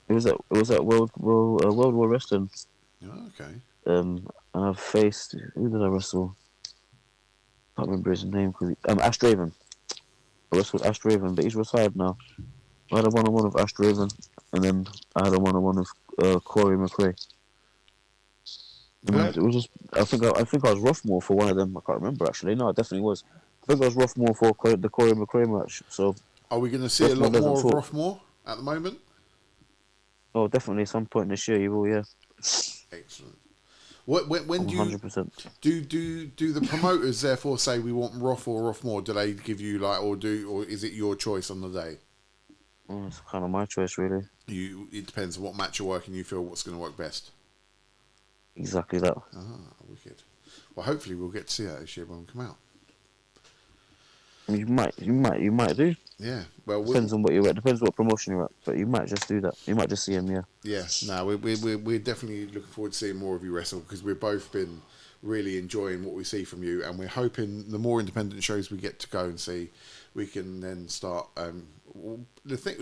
It was at World War Wrestling. Oh, okay. And I've faced, who did I wrestle? Can't remember his name because Ash Draven. I wrestled Ash Draven, but he's retired now. I had a one-on-one with Ash Draven, and then I had a one-on-one with Corey McRae. And then it was just, I think I was Rothmore for one of them. I can't remember actually. No, I definitely was. I think I was Rothmore for the Corey McRae match. So, are we going to see Rothmore a lot more of Rothmore at the moment? Oh, definitely. Some point this year, you will. Yeah. Excellent. When do 100%. Do the promoters therefore say we want Roth or Rothmore? Do they give you or is it your choice on the day? It's kind of my choice, really. It depends on what match you're working. You feel what's going to work best. Exactly that. Ah, wicked. Well, hopefully we'll get to see that this year when we come out. You might do. Yeah. Well, depends on what you're at. Depends what promotion you're at. But you might just do that. You might just see him. Yeah. Yeah. No, we're definitely looking forward to seeing more of you wrestle because we've both been really enjoying what we see from you, and we're hoping the more independent shows we get to go and see, we can then start. I think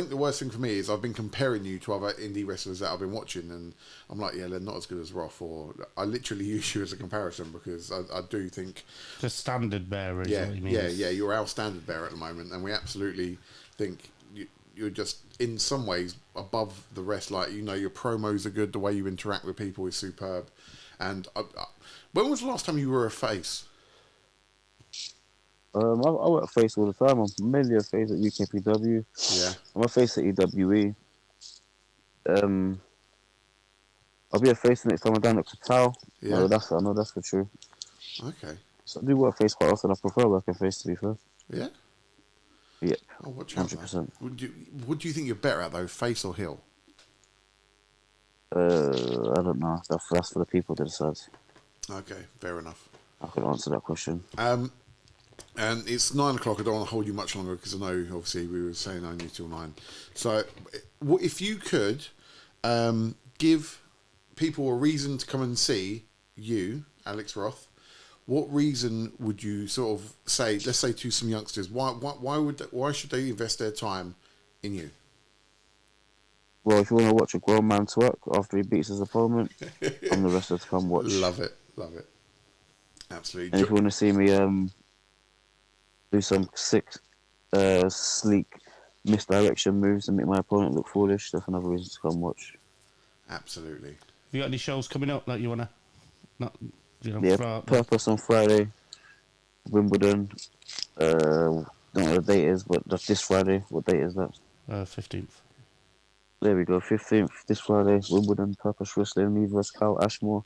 the worst thing for me is I've been comparing you to other indie wrestlers that I've been watching, and I'm like, yeah, they're not as good as Roth, or I literally use you as a comparison because I do think the standard bearer. Yeah, you're our standard bearer at the moment, and we absolutely think you're just in some ways above the rest. Like your promos are good, the way you interact with people is superb, and when was the last time you were a face? I work face all the time. I'm mainly a face at UKPW. Yeah. I'm a face at A.W.P. I'll be a face next time I'm down at Qatar. Yeah. I know that's for true. Okay. So I do work face quite often. I prefer working face, to be fair. Yeah? Yep. Oh, watch out. 100%. What do you think you're better at, though, face or heel? I don't know. That's for the people to decide. Okay, fair enough. I could answer that question. And it's 9 o'clock. I don't want to hold you much longer because I know, obviously, we were saying only till 9. So, if you could give people a reason to come and see you, Alex Roth, what reason would you sort of say? Let's say to some youngsters, why should they invest their time in you? Well, if you want to watch a grown man twerk after he beats his opponent, I'm the wrestler to come watch. Love it. Absolutely. And if you want to see me do some sick, sleek misdirection moves and make my opponent look foolish, that's another reason to come watch. Absolutely. Have you got any shows coming up that you want to... Purpose on Friday, Wimbledon. Don't know what the date is, but that's this Friday. What date is that? 15th. There we go, 15th, this Friday, Wimbledon, Purpose Wrestling, me versus Kyle Ashmore.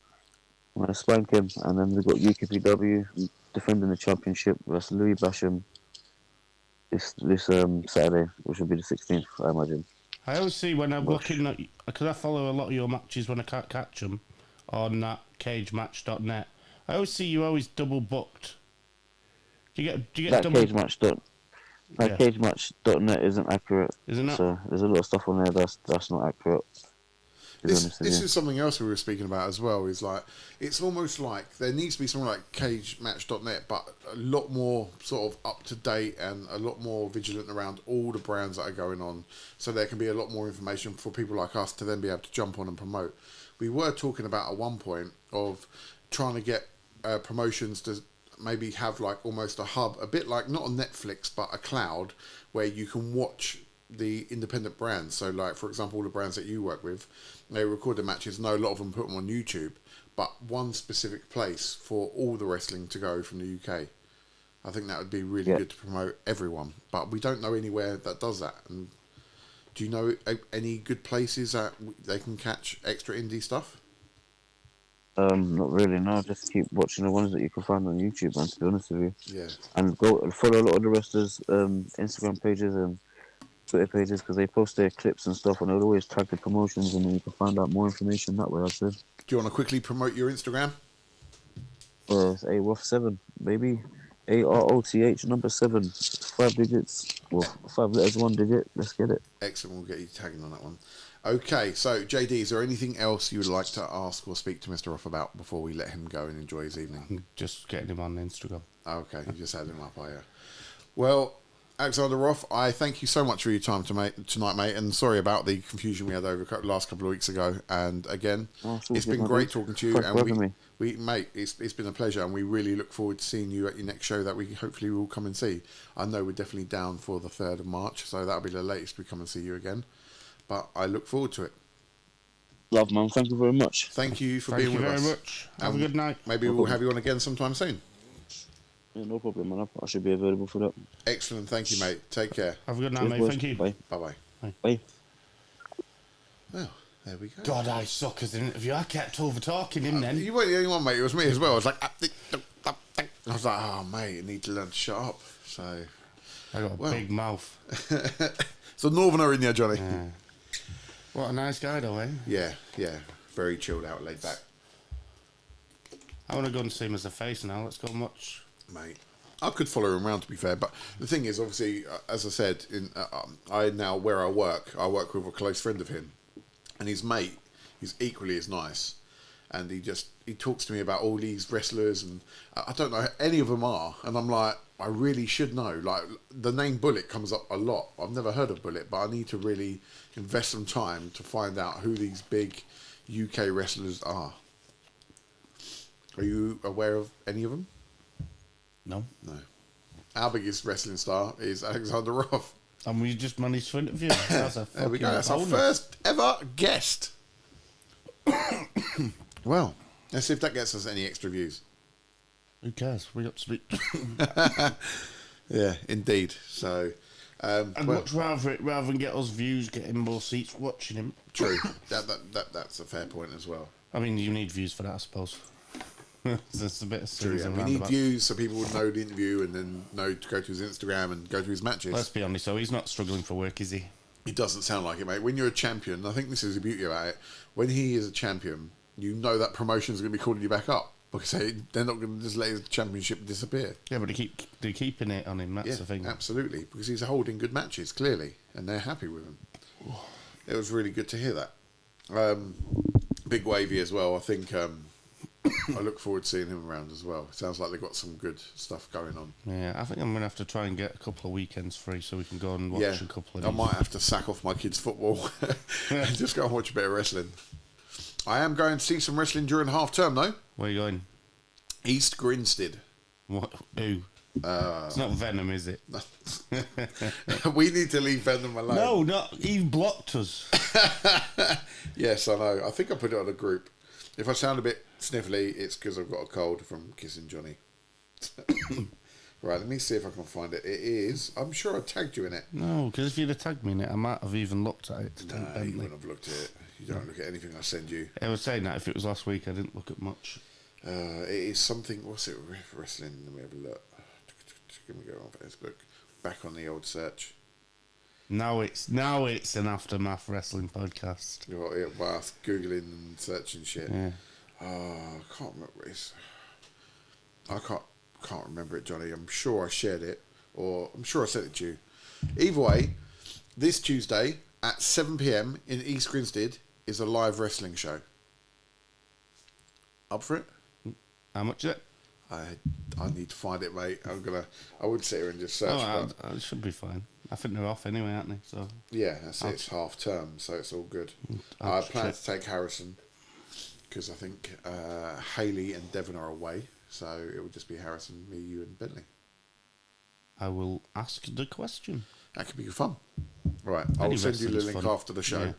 I'm going to spank him. And then we've got UKPW defending the championship versus Louis Basham this Saturday, which will be the 16th, I imagine. I always see when I'm looking at... Because I follow a lot of your matches when I can't catch them on that cagematch.net. I always see you always double booked. Do you get that double... cagematch.net isn't accurate. Isn't it? So there's a lot of stuff on there that's not accurate. This is something else we were speaking about as well. Is like it's almost like there needs to be something like cagematch.net, but a lot more sort of up to date and a lot more vigilant around all the brands that are going on, so there can be a lot more information for people like us to then be able to jump on and promote. We were talking about at one point of trying to get promotions to maybe have like almost a hub, a bit like not a Netflix but a cloud where you can watch the independent brands. So like, for example, all the brands that you work with, they record the matches. No, a lot of them put them on YouTube, but one specific place for all the wrestling to go from the UK. I think that would be really good to promote everyone, but we don't know anywhere that does that. And do you know any good places that they can catch extra indie stuff? Not really, no. Just keep watching the ones that you can find on YouTube, man, to be honest with you. Yeah. And go and follow a lot of the wrestlers' Instagram pages and Twitter pages because they post their clips and stuff, and they'll always tag the promotions, and then you can find out more information that way, I said. Do you want to quickly promote your Instagram? It's AROTH7, baby. AROTH number 7. 5 digits. Well, 5 letters, 1 digit. Let's get it. Excellent. We'll get you tagging on that one. Okay, so JD, is there anything else you would like to ask or speak to Mr. Roth about before we let him go and enjoy his evening? I'm just getting him on Instagram. Okay, you just had him up, are you? Well, Alexander Roth, I thank you so much for your time tonight, mate, and sorry about the confusion we had over the last couple of weeks ago. And again, it's been great talking to you, and mate, it's been a pleasure, and we really look forward to seeing you at your next show that we hopefully will come and see. I know we're definitely down for the 3rd of March, so that'll be the latest we come and see you again. But I look forward to it. Love, man. Thank you very much. Thank you for being with us. Thank you very much. Have a good night. Maybe we'll have you on again sometime soon. Yeah, no problem, man. I should be available for that. Excellent. Thank you, mate. Take care. Have a good night, Cheers, mate. boys. Thank you. Bye. Bye-bye. Bye. Well, there we go. God, I suck as an interview. I kept over-talking him then. You weren't the only one, mate. It was me as well. I was like... I was like, oh, mate, you need to learn to shut up. So... I got a big mouth. It's a northerner in there, Johnny. Yeah. What a nice guy, though, eh? Yeah. Very chilled out, laid back. I want to go and see him as a face now. Let's go much. Mate, I could follow him around, to be fair. But the thing is, obviously, as I said, where I work with a close friend of him. And his mate is equally as nice. And he talks to me about all these wrestlers, and I don't know who any of them are. And I'm like, I really should know. Like, the name Bullet comes up a lot. I've never heard of Bullet, but I need to really invest some time to find out who these big UK wrestlers are. Are you aware of any of them? No. Our biggest wrestling star is Alexander Roth. And we just managed to interview him. That's a There we go. That's bonus. our first ever guest. Well, let's see if that gets us any extra views. Who cares? We got to speak. Yeah, indeed. So, I'd much rather than get us views, getting more seats watching him. true. That's a fair point as well. I mean, you need views for that, I suppose. There's a bit of True. Yeah. We need views so people would know the interview and then know to go to his Instagram and go to his matches. Let's be honest, though, he's not struggling for work, is he? He doesn't sound like it, mate. When you're a champion, I think this is the beauty about it. When he is a champion, you know that promotion's going to be calling you back up because they're not going to just let his championship disappear. Yeah, but they're keeping it on him. That's the thing. Absolutely, because he's holding good matches clearly, and they're happy with him. It was really good to hear that. Big Wavy as well. I think I look forward to seeing him around as well. Sounds like they've got some good stuff going on. Yeah, I think I'm going to have to try and get a couple of weekends free so we can go and watch a couple of I these. might have to sack off my kids' football and just go and watch a bit of wrestling. I am going to see some wrestling during half term though. Where are you going? East Grinstead. What? Who? It's not Venom, is it? We need to leave Venom alone. No, not. He blocked us. Yes, I know. I think I put it on a group. If I sound a bit sniffly, it's because I've got a cold from kissing Johnny. Right, let me see if I can find it. It is. I'm sure I tagged you in it. No, because if you'd have tagged me in it, I might have even looked at it. No, you wouldn't have looked at it. You don't look at anything I send you. I was saying that if it was last week, I didn't look at much. It is something. What's it? Wrestling. Let me have a look. Can we go on Facebook? Back on the old search. Now it's an aftermath wrestling podcast. Well, googling and searching shit. Yeah. I can't remember. I can't remember it, Johnny. I'm sure I shared it, or I'm sure I sent it to you. Either way, this Tuesday at 7 p.m. in East Grinstead is a live wrestling show. Up for it? How much is it? I need to find it, mate. I would sit here and just search. It should be fine. I think they're off anyway, aren't they? So yeah, that's it. It's half term, so it's all good. I plan to take Harrison because I think Hayley and Devon are away, so it will just be Harrison, me, you, and Bentley. I will ask the question. That could be fun. Right, I'll send you the link after the show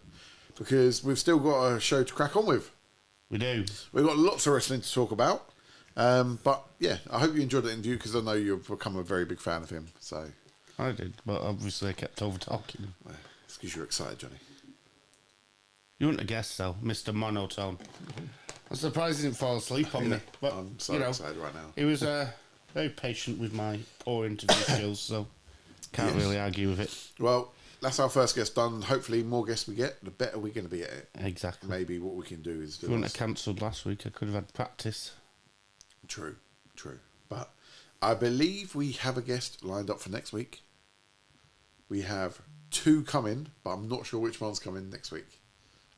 because we've still got a show to crack on with. We do. We've got lots of wrestling to talk about. But yeah, I hope you enjoyed the interview because I know you've become a very big fan of him. So I did, but obviously I kept over talking him. It's because you're excited, Johnny. You wouldn't have guessed, though, Mr. Monotone. I'm surprised he didn't fall asleep on me. But I'm so excited right now. He was very patient with my poor interview skills, so can't really argue with it. Well, that's our first guest done. Hopefully, more guests we get, the better we're going to be at it. Exactly. Maybe what we can do is do. If we wouldn't have cancelled last week, I could have had practice. True. But I believe we have a guest lined up for next week. We have 2 coming, but I'm not sure which one's coming next week.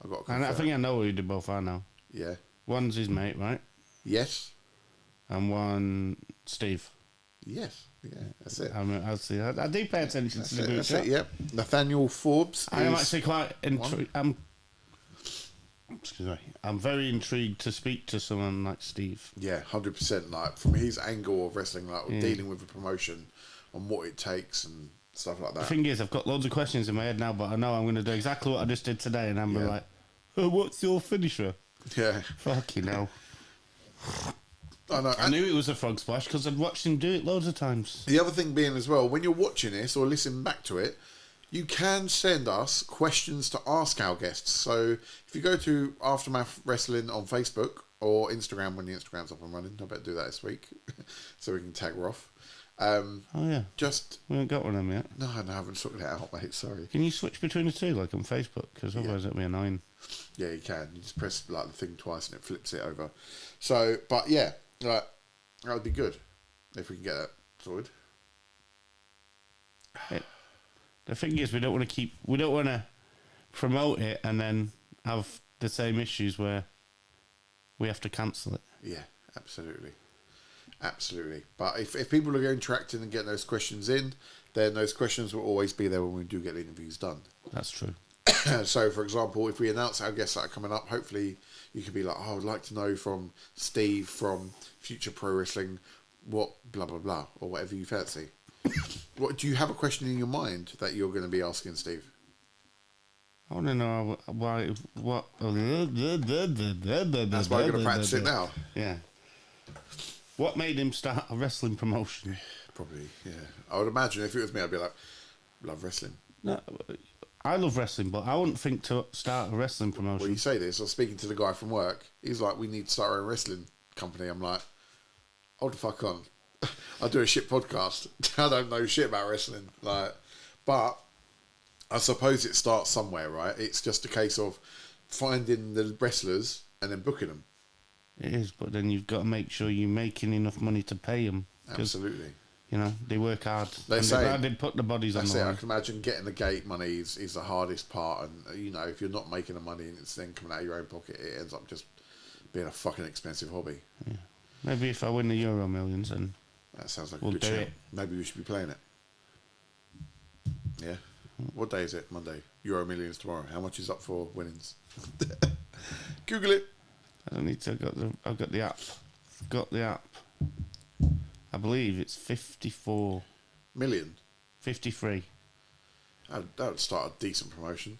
I've got to And confirm. I think I know who they both are now. Yeah. One's his mate, right? Yes. And one Steve. Yes. Yeah, that's it. I'll see. I do pay attention That's to the it. group That's chat. it. Yep. Nathaniel Forbes. I am is actually quite intrigued. Excuse me. I'm very intrigued to speak to someone like Steve. Yeah, 100%. Like from his angle of wrestling, like dealing with a promotion, and what it takes and stuff like The that. thing is, I've got loads of questions in my head now, but I know I'm going to do exactly what I just did today, and I'm Yeah. like, oh, "What's your finisher?" Yeah, Fucking hell! I know. I knew it was a frog splash because I'd watched him do it loads of times. The other thing being as well, when you're watching this or listening back to it, you can send us questions to ask our guests. So if you go to Aftermath Wrestling on Facebook or Instagram when the Instagram's up and running, I better do that this week so we can tag Roth. Oh yeah, Just we haven't got one of them yet. no, I haven't sorted it out, mate. Sorry. Can you switch between the two, like on Facebook? Because otherwise it'll be annoying. Yeah, you can. You just press like the thing twice and it flips it over. So, but yeah, like that would be good if we can get that sorted. The thing is, we don't want to promote it and then have the same issues where we have to cancel it. Yeah, absolutely. Absolutely. But if people are interacting and getting those questions in, then those questions will always be there when we do get the interviews done. That's true. So, for example, if we announce our guests that are coming up, hopefully you could be like, oh, I would like to know from Steve from Future Pro Wrestling what blah, blah, blah, or whatever you fancy. What do you have a question in your mind that you're going to be asking Steve? I want to know why. What? That's why I'm going to practice it now. Yeah. What made him start a wrestling promotion? Probably, yeah. I would imagine if it was me, I'd be like, love wrestling. No, I love wrestling, but I wouldn't think to start a wrestling Well, promotion. you say this, I was speaking to the guy from work. He's like, we need to start our own wrestling company. I'm like, hold the fuck on. I do a shit podcast. I don't know shit about wrestling. Like, but I suppose it starts somewhere, right? It's just a case of finding the wrestlers and then booking them. It is, but then you've got to make sure you're making enough money to pay them. Absolutely. You know, they work hard. They and say- they put the bodies on That's the it. I line. can imagine getting the gate money is the hardest part. And, you know, if you're not making the money and it's then coming out of your own pocket, it ends up just being a fucking expensive hobby. Maybe if I win the Euro Millions, then That sounds like We'll a good do show. it. Maybe we should be playing it. Yeah. What day is it? Monday. Euro Millions tomorrow. How much is up for winnings? Google it. I don't need to. I've got the app. Got the app. I believe it's 54, Million. 53. That would start a decent promotion.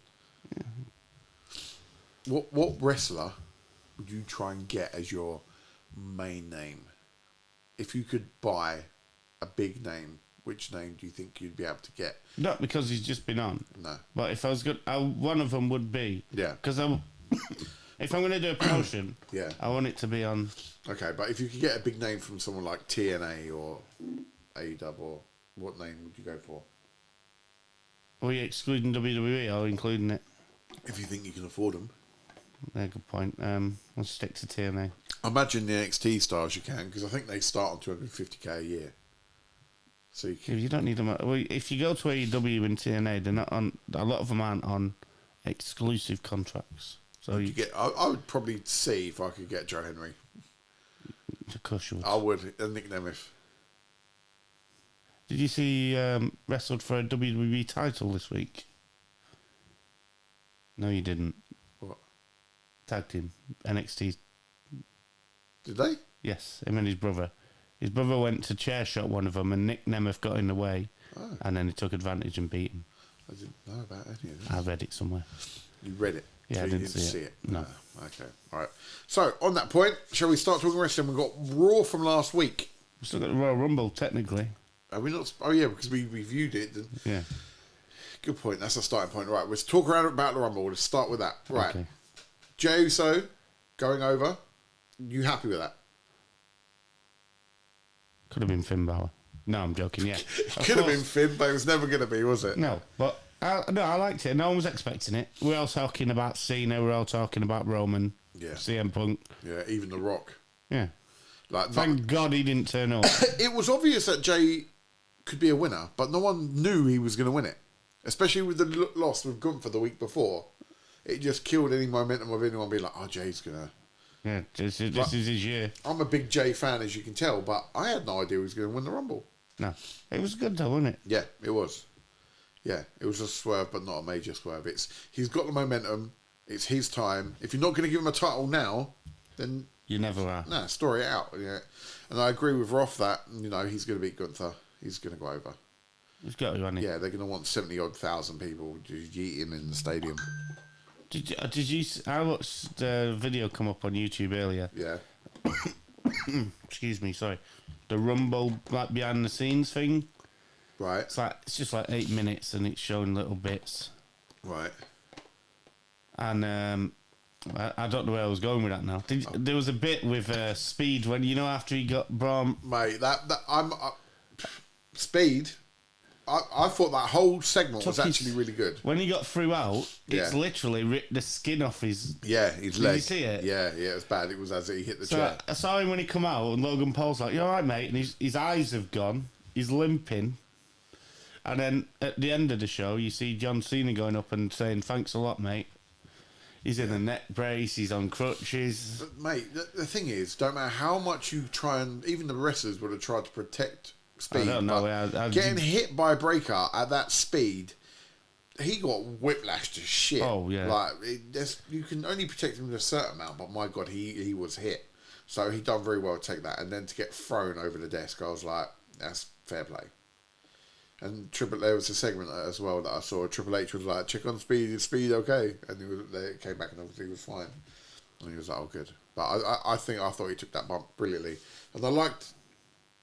What wrestler would you try and get as your main name? If you could buy a big name, which name do you think you'd be able to get? Not because he's just been on. No. But if I was good, one of them would be. Yeah. Because if I'm going to do a promotion, Yeah. I want it to be on. Okay, but if you could get a big name from someone like TNA or A.W.P, or what name would you go for? Are we excluding WWE or including it? If you think you can afford them. Yeah, good point. Let's stick to TNA. Imagine the NXT stars you can, because I think they start on 250k a year. So you can, If you don't need them, if you go to AEW and TNA, they're not on. A lot of them aren't on exclusive contracts. So you get. I would probably see if I could get Joe Henry. of course you would. I would, and Nick Nemeth. Did you see wrestled for a WWE title this week? No, you didn't. What? Tag team NXT. Did they? Yes, him and his brother. His brother went to chair shot one of them, and Nick Nemeth got in the way, and then he took advantage and beat him. I didn't know about any of this. I read it somewhere. You read it? Yeah, so I you didn't see it. No. Okay, all right. So, on that point, shall we start talking wrestling? We've got Raw from last week. We've still got the Royal Rumble, technically. Are we not? Oh, yeah, because we reviewed it. Yeah. Good point. That's a starting point. Right, let's talk around about the Rumble. Let's start with that. Right. Okay. Jey Uso going over. You happy with that? Could have been Finn Balor. No, I'm joking, yeah. Of Could have course. been Finn, but it was never going to be, was it? No, but I liked it. No one was expecting it. We're all talking about Cena. We're all talking about Roman. Yeah. CM Punk. Yeah, even The Rock. Yeah. Like, Thank God he didn't turn up. it was obvious that Jey could be a winner, but no one knew he was going to win it. Especially with the loss with Gunther the week before. it just killed any momentum of anyone being like, oh, Jay's gonna. Yeah, this is his year. I'm a big Jay fan, as you can tell, but I had no idea he was going to win the Rumble. No, it was good though, wasn't it? Yeah, it was. Yeah, it was a swerve, but not a major swerve. He's got the momentum. It's his time. If you're not going to give him a title now, then You never are. nah, story it out. Yeah, and I agree with Roth that he's going to beat Gunther. He's going to go over. He's got to, hasn't he? Yeah, they're going to want 70,000 people just yeeting in the stadium. Did you? I watched the video come up on YouTube earlier. Yeah. Excuse me, sorry. The Rumble like behind the scenes thing. Right. It's just like 8 minutes and it's showing little bits. Right. And I don't know where I was going with that now. There was a bit with Speed when after he got Braun. Mate, Speed. I thought that whole segment was actually really good. When he got through out, it's Yeah. literally ripped the skin off his. His leg. Did you see it? Yeah, it was bad. It was as he hit the So chair. I saw him when he come out, and Logan Paul's like, "You all right, mate?" And his eyes have gone. He's limping. And then at the end of the show, you see John Cena going up and saying, "Thanks a lot, mate." He's in a neck brace. He's on crutches. But mate, the thing is, don't matter how much you try, and even the wrestlers would have tried to protect Speed. I don't know. Getting hit by a breaker at that speed, he got whiplash to shit. Oh, yeah. Like you can only protect him to a certain amount, but my God, he was hit. So he done very well to take that, and then to get thrown over the desk, I was like, that's fair play. And there was a segment as well that I saw. Triple H was like, check on Speed, is Speed okay? And they came back and obviously he was fine. And he was like, oh, good. But I thought he took that bump brilliantly. And I liked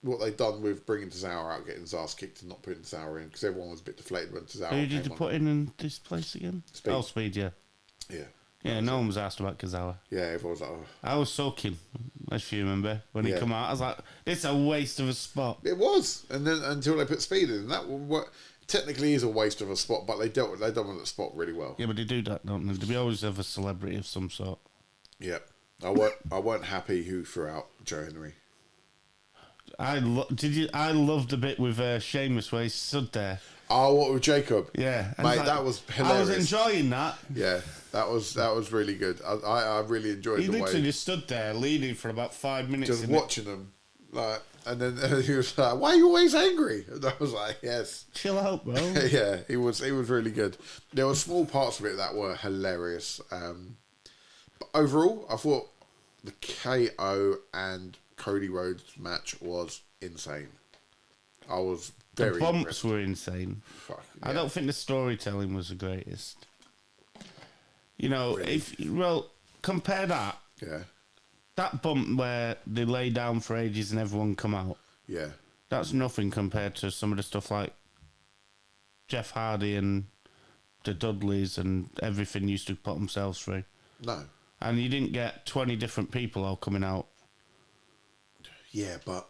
what they'd done with bringing Tozawa out, getting his ass kicked and not putting Tozawa in, because everyone was a bit deflated when Tozawa Who came did you on. put in this place again? Speed. Oh, Speed, yeah. Yeah. Yeah, no one was asked about Kazawa. Yeah, everyone was like, oh. I was soaking, if you remember, when he Yeah. come out. I was like, "This a waste of a spot." It was. And then until they put Speed in, and that technically is a waste of a spot, but they done with that spot really well. Yeah, but they do that, don't they? They always have a celebrity of some sort. Yeah. I weren't happy who threw out Joe Henry. I loved the bit with Sheamus where he stood there. Oh, what with Jacob? Yeah, and Mate, like, that was hilarious. I was enjoying that. Yeah, that was really good. I really enjoyed He the literally way just stood there leading for about 5 minutes. just watching them, like, and then he was like, "Why are you always angry?" And I was like, "Yes, Chill out, bro. yeah." He was really good. There were small parts of it that were hilarious. But overall, I thought the KO and Cody Rhodes match was insane. I was The very bumps impressed. were insane. Fuck, I yeah. don't think the storytelling was the greatest. Really? Compare that bump where they lay down for ages and everyone come out. Yeah. That's nothing compared to some of the stuff like Jeff Hardy and the Dudleys and everything used to put themselves through. No. And you didn't get 20 different people all coming out. Yeah, but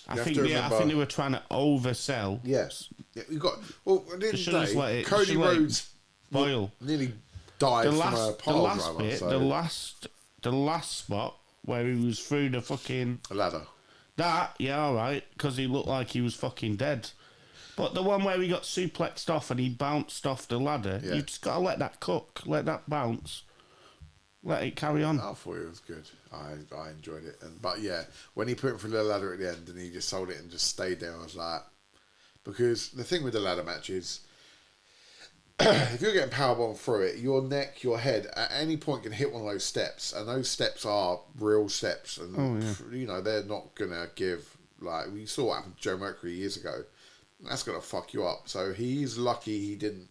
I you have think to I remember- think they were trying to oversell. Yes. Yeah, you got. Well, at the end of should the just day, let it- Cody should let it Rhodes boil. nearly died The from a last pile driver. bit, So. the last spot where he was through the fucking A ladder. that, yeah, all right, because he looked like he was fucking dead. But the one where he got suplexed off and he bounced off the ladder, Yeah. you just got to let that cook, let that bounce, let it carry on. I thought it was good. I enjoyed it. But yeah, when he put him through the ladder at the end and he just sold it and just stayed there, I was like, because the thing with the ladder match is, if you're getting powerbombed through it, your neck, your head, at any point can hit one of those steps, and those steps are real steps, and they're not gonna give. Like we saw what happened to Joe Mercury years ago. That's gonna fuck you up. So he's lucky he didn't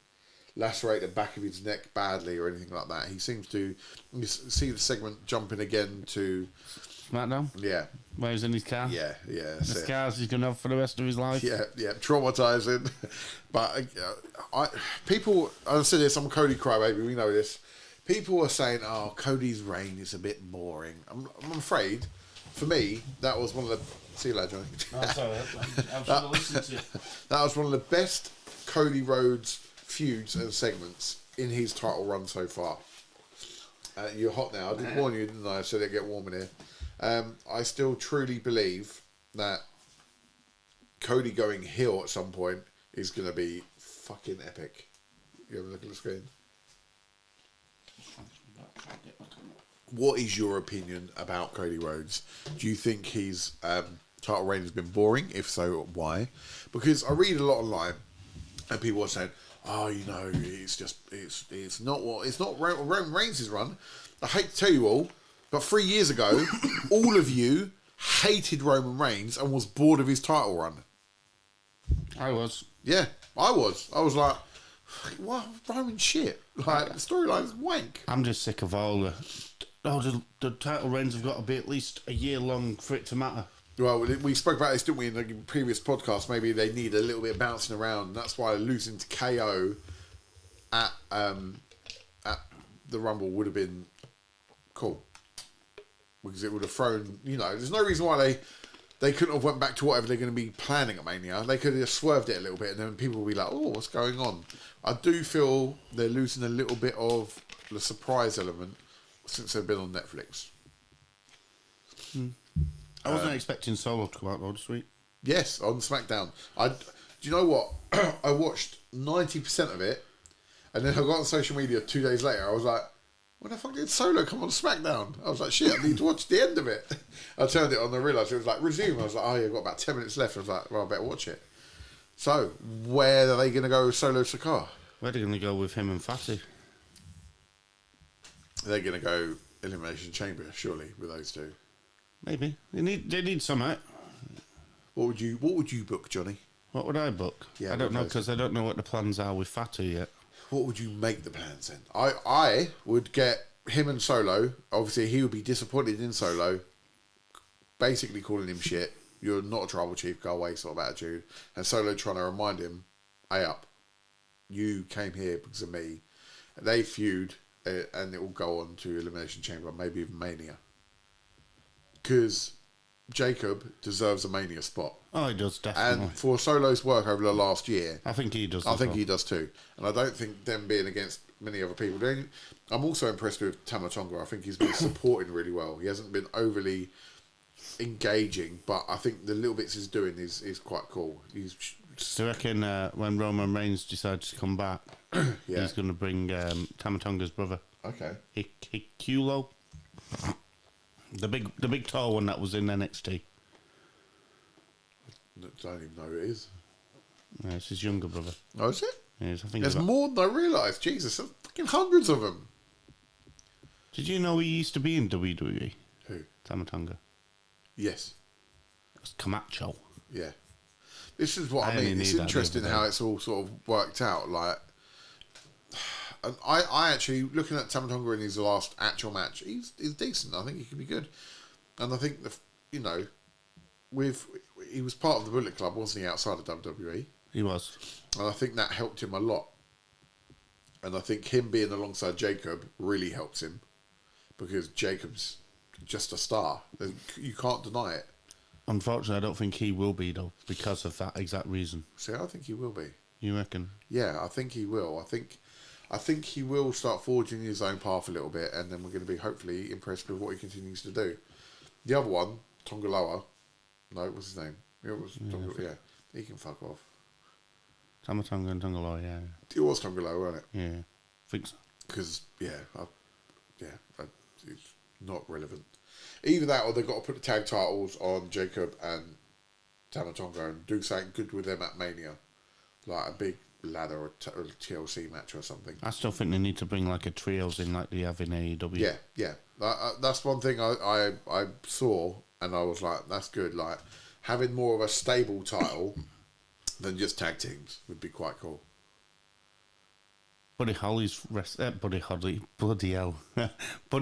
lacerate the back of his neck badly or anything like that. He seems to. You see the segment jumping again to SmackDown, yeah, where he's in his car. yeah. The That's it. scars he's going to have for the rest of his life. Yeah, traumatizing. But people, I said this, I'm a Cody crybaby, we know this. People are saying, oh, Cody's reign is a bit boring. I'm afraid, for me, that was one of the... See you later, Johnny. Oh, sorry, I'm trying to listen to you. That was one of the best Cody Rhodes feuds and segments in his title run so far. You're hot now. I did warn you, didn't I? I said it'd get warm in here. I still truly believe that Cody going heel at some point is going to be fucking epic. You have a look at the screen. What is your opinion about Cody Rhodes? Do you think his title reign has been boring? If so, why? Because I read a lot online, and people are saying, "Oh, you know, it's not Roman Reigns' run." I hate to tell you all, but 3 years ago, all of you hated Roman Reigns and was bored of his title run. I was. Yeah, I was. I was like, "What Roman shit?" Like the storyline's wank. I'm just sick of all the title reigns have got to be at least a year long for it to matter. Well, we spoke about this, didn't we, in the previous podcast? Maybe they need a little bit of bouncing around. And that's why losing to KO at the Rumble would have been cool. Because it would have thrown, there's no reason why they couldn't have went back to whatever they're going to be planning at Mania. They could have just swerved it a little bit and then people will be like, oh, what's going on? I do feel they're losing a little bit of the surprise element since they've been on Netflix. I wasn't expecting Solo to come out though this week. Yes, on SmackDown. Do you know what? I watched 90% of it, and then I got on social media 2 days later. I was like, when the fuck did Solo come on SmackDown? I was like, shit, I need to watch the end of it. I turned it on and I realised it was like, resume. I was like, oh, yeah, I've got about 10 minutes left. I was like, well, I better watch it. So, where are they going to go with Solo Sikoa? Where are they going to go with him and Fatty? They're going to go Elimination Chamber, surely, with those two. Maybe. They need something. What would you book, Johnny? What would I book? Yeah, I don't know, because I don't know what the plans are with Fatu yet. What would you make the plans then? I would get him and Solo. Obviously, he would be disappointed in Solo, basically calling him shit. You're not a tribal chief, go away sort of attitude. And Solo trying to remind him, hey up, you came here because of me. They feud, and it will go on to Elimination Chamber, maybe even Mania. Because Jacob deserves a Mania spot. Oh, he does, definitely. And for Solo's work over the last year, I think he does. I think he does too. And I don't think them being against many other people. I'm also impressed with Tama Tonga. I think he's been supporting really well. He hasn't been overly engaging, but I think the little bits he's doing is quite cool. Do you reckon when Roman Reigns decides to come back, he's going to bring Tama Tonga's brother? Okay. Hikulo? The big tall one that was in NXT. I don't even know who it is. Yeah, it's his younger brother. Oh, is it? Yes, I think There's more than I realised. Jesus, there's fucking hundreds of them. Did you know he used to be in WWE? Who? Tama Tonga. Yes. It's Camacho. Yeah. This is what I only mean. It's knew that interesting the other how day. it's all sort of worked out. Like, and I actually, looking at Tama Tonga in his last actual match, he's decent. I think he could be good. And I think, he was part of the Bullet Club, wasn't he, outside of WWE? He was. And I think that helped him a lot. And I think him being alongside Jacob really helps him. Because Jacob's just a star. You can't deny it. Unfortunately, I don't think he will be, though, because of that exact reason. See, I think he will be. You reckon? Yeah, I think he will. I think he will start forging his own path a little bit, and then we're going to be hopefully impressed with what he continues to do. The other one, Tongaloa, no, what's his name? It was yeah, he can fuck off. Tama Tonga and Tongaloa, yeah. It was Tongaloa, wasn't it? Yeah, I think so. Because it's not relevant. Either that, or they've got to put the tag titles on Jacob and Tama Tonga and do something good with them at Mania, like a big ladder or a TLC match or something. I still think they need to bring like a trios in like they have in AEW. Yeah. That's one thing I saw, and I was like, that's good. Like, having more of a stable title than just tag teams would be quite cool. Buddy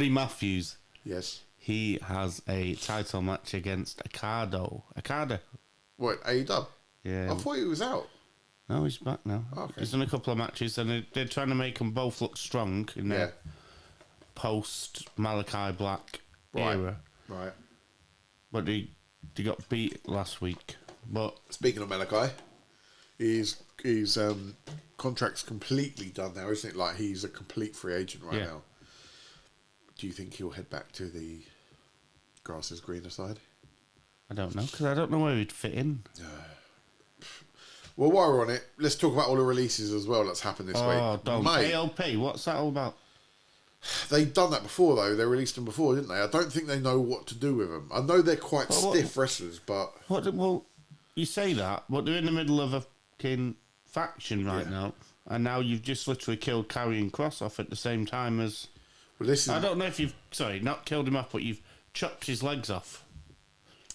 Matthews. Yes. He has a title match against Okada. What, A.W.P? Yeah. I thought he was out. No, he's back now. Okay. He's done a couple of matches, and they're trying to make them both look strong in their post Malachi Black era. Right. But they got beat last week. But Speaking of Malachi, his contract's completely done now, isn't it? Like, he's a complete free agent right now. Do you think he'll head back to the grass is greener side? I don't know, because I don't know where he'd fit in. Well, while we're on it, let's talk about all the releases as well that's happened this week. Oh, don't. Mate, A.W.P, what's that all about? They'd done that before, though. They released them before, didn't they? I don't think they know what to do with them. I know they're quite stiff wrestlers, but... Well, you say that, but they're in the middle of a fucking faction right now, and now you've just literally killed Karrion Kross off at the same time as... Well, this is... I don't know if you've... Sorry, not killed him off, but you've chopped his legs off.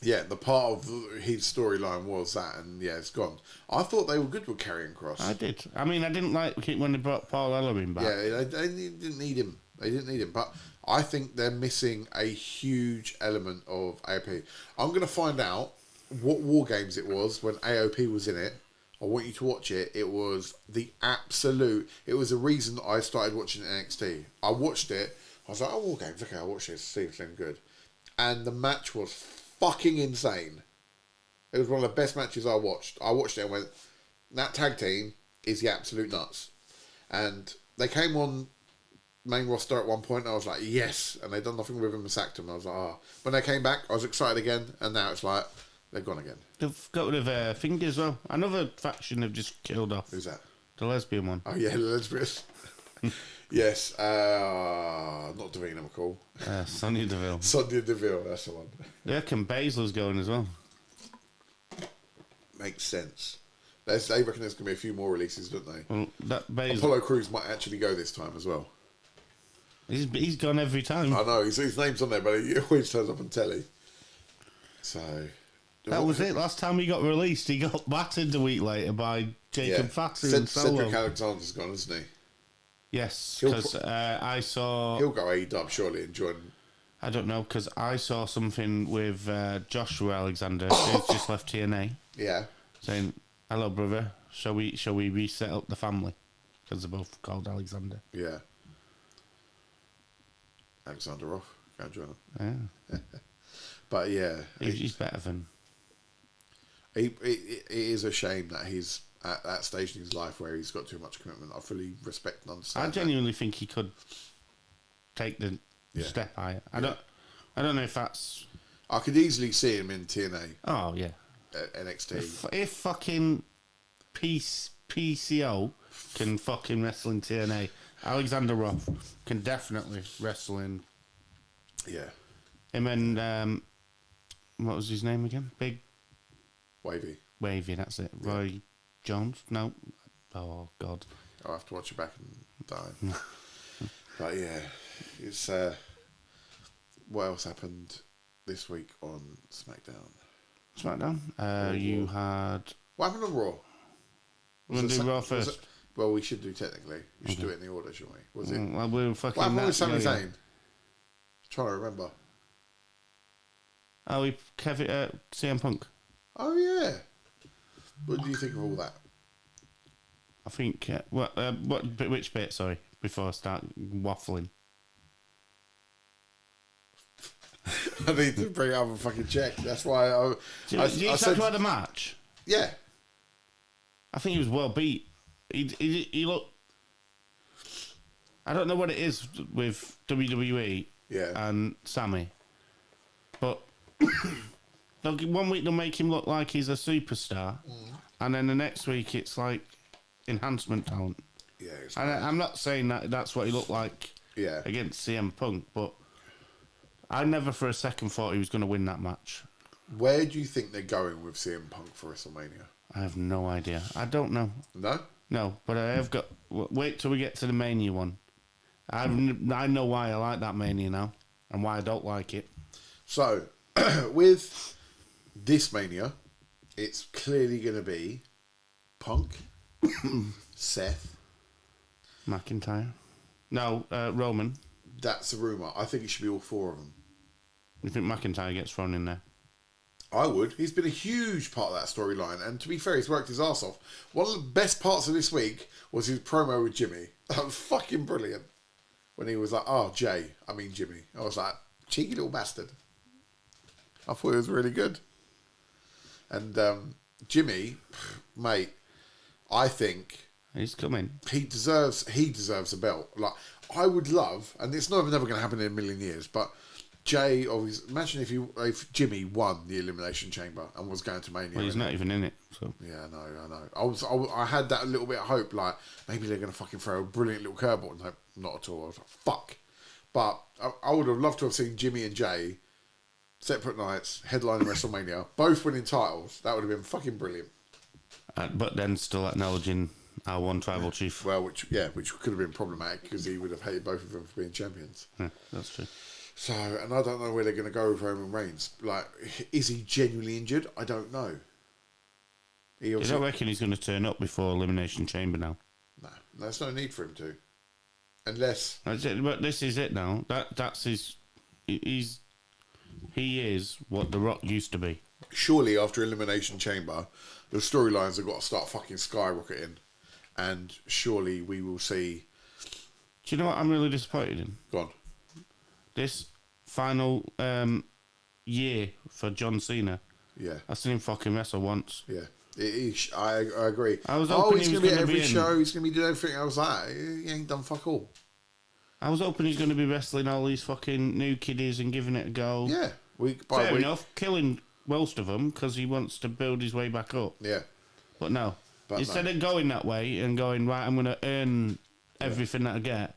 Yeah, the part of his storyline was that, and it's gone. I thought they were good with Karrion Kross. I did. I mean, I didn't like it when they brought Paul Ellering back. Yeah, they didn't need him. They didn't need him. But I think they're missing a huge element of A.W.P. I'm going to find out what War Games it was when A.W.P. was in it. I want you to watch it. It was the absolute... It was the reason I started watching NXT. I watched it. I was like, War Games. Okay, I'll watch this. See if it's good. And the match was fucking insane. It was one of the best matches I watched. I watched it and went, that tag team is the absolute nuts. And they came on main roster at one point and I was like, yes. And they'd done nothing with him and sacked him. I was like, oh. When they came back, I was excited again. And now it's like, they're gone again. They've got rid of Finger as well. Another faction they've just killed off. Who's that? The lesbian one. Oh, yeah, the lesbian. Yes. Not Davina McCall. Sonya Deville. Sonya Deville, that's the one. They reckon Baszler's going as well. Makes sense. They reckon there's going to be a few more releases, don't they? Well, that Baszler... Apollo Crews might actually go this time as well. He's gone every time. I know, his name's on there, but he always turns up on telly. So... That was it. Last time he got released, he got battered a week later by Jacob Fatu and Solo. Cedric Alexander's gone, isn't he? Yes, because I saw... He'll go A-Dub, surely, and join... I don't know, because I saw something with Joshua Alexander, who's just left TNA. Yeah. Saying, hello, brother, shall we reset up the family? Because they're both called Alexander. Yeah. Alexander Roth, go and join him. Yeah. But yeah. He's better than... It is a shame that he's at that stage in his life where he's got too much commitment. I fully respect and understand. I genuinely think he could take the step higher. I don't know if that's... I could easily see him in TNA. Oh, yeah. NXT. If fucking PCO can fucking wrestle in TNA, Alexander Roth can definitely wrestle in... Yeah. Him and... what was his name again? Big... Wavy, that's it. Roy Jones? No. Oh, God. I'll have to watch it back and die. But yeah, it's... what else happened this week on SmackDown? You had... What happened on Raw? We're going to do Raw first. Well, we should do technically. We should do it in the order, shouldn't we? Was it? Well, we were fucking... What happened with Sami Zayn? Trying to remember. Oh, CM Punk. Oh, yeah. What do you think of all that? I think... which bit, sorry, before I start waffling? I need to bring up a fucking check. That's why I said about the match? Yeah. I think he was well beat. He looked... I don't know what it is with WWE and Sammy, but... one week they'll make him look like he's a superstar, and then the next week it's like enhancement talent. Yeah, and I'm not saying that that's what he looked like against CM Punk, but I never for a second thought he was going to win that match. Where do you think they're going with CM Punk for WrestleMania? I have no idea. I don't know. No? No, but I have got... Wait till we get to the Mania one. I know why I like that Mania now, and why I don't like it. So, with this Mania, it's clearly going to be Punk, Seth, McIntyre. No, Roman. That's a rumour. I think it should be all four of them. You think McIntyre gets thrown in there? I would. He's been a huge part of that storyline, and to be fair, he's worked his arse off. One of the best parts of this week was his promo with Jimmy. That was fucking brilliant. When he was like, oh, Jimmy. I was like, cheeky little bastard. I thought it was really good. And Jimmy, mate, I think he's coming. He deserves a belt. Like, I would love, and it's never going to happen in a million years, but Jay always imagine if Jimmy won the Elimination Chamber and was going to Mania. Well, he's not even in it. So yeah, I know. I had that little bit of hope, like maybe they're going to fucking throw a brilliant little curveball. No, not at all. I was like, fuck. But I would have loved to have seen Jimmy and Jay separate nights, headlining WrestleMania, both winning titles. That would have been fucking brilliant. But then still acknowledging our one tribal chief. Well, which could have been problematic because he would have hated both of them for being champions. Yeah, that's true. So, and I don't know where they're going to go with Roman Reigns. Like, is he genuinely injured? I don't know. You don't reckon he's going to turn up before Elimination Chamber now? No, there's no need for him to. Unless... That's it, but this is it now. That's his... He is what The Rock used to be. Surely, after Elimination Chamber, the storylines have got to start fucking skyrocketing. And surely we will see... Do you know what I'm really disappointed in? Go on. This final year for John Cena. Yeah. I've seen him fucking wrestle once. Yeah. I agree. I was hoping he's he was going to be at gonna every be in. show. He's going to be doing everything. I was like, he ain't done fuck all. I was hoping he's going to be wrestling all these fucking new kiddies and giving it a go. Yeah. Week by Fair week. enough, killing most of them because he wants to build his way back up. Yeah. But no. But Instead of going that way and going, right, I'm going to earn everything that I get.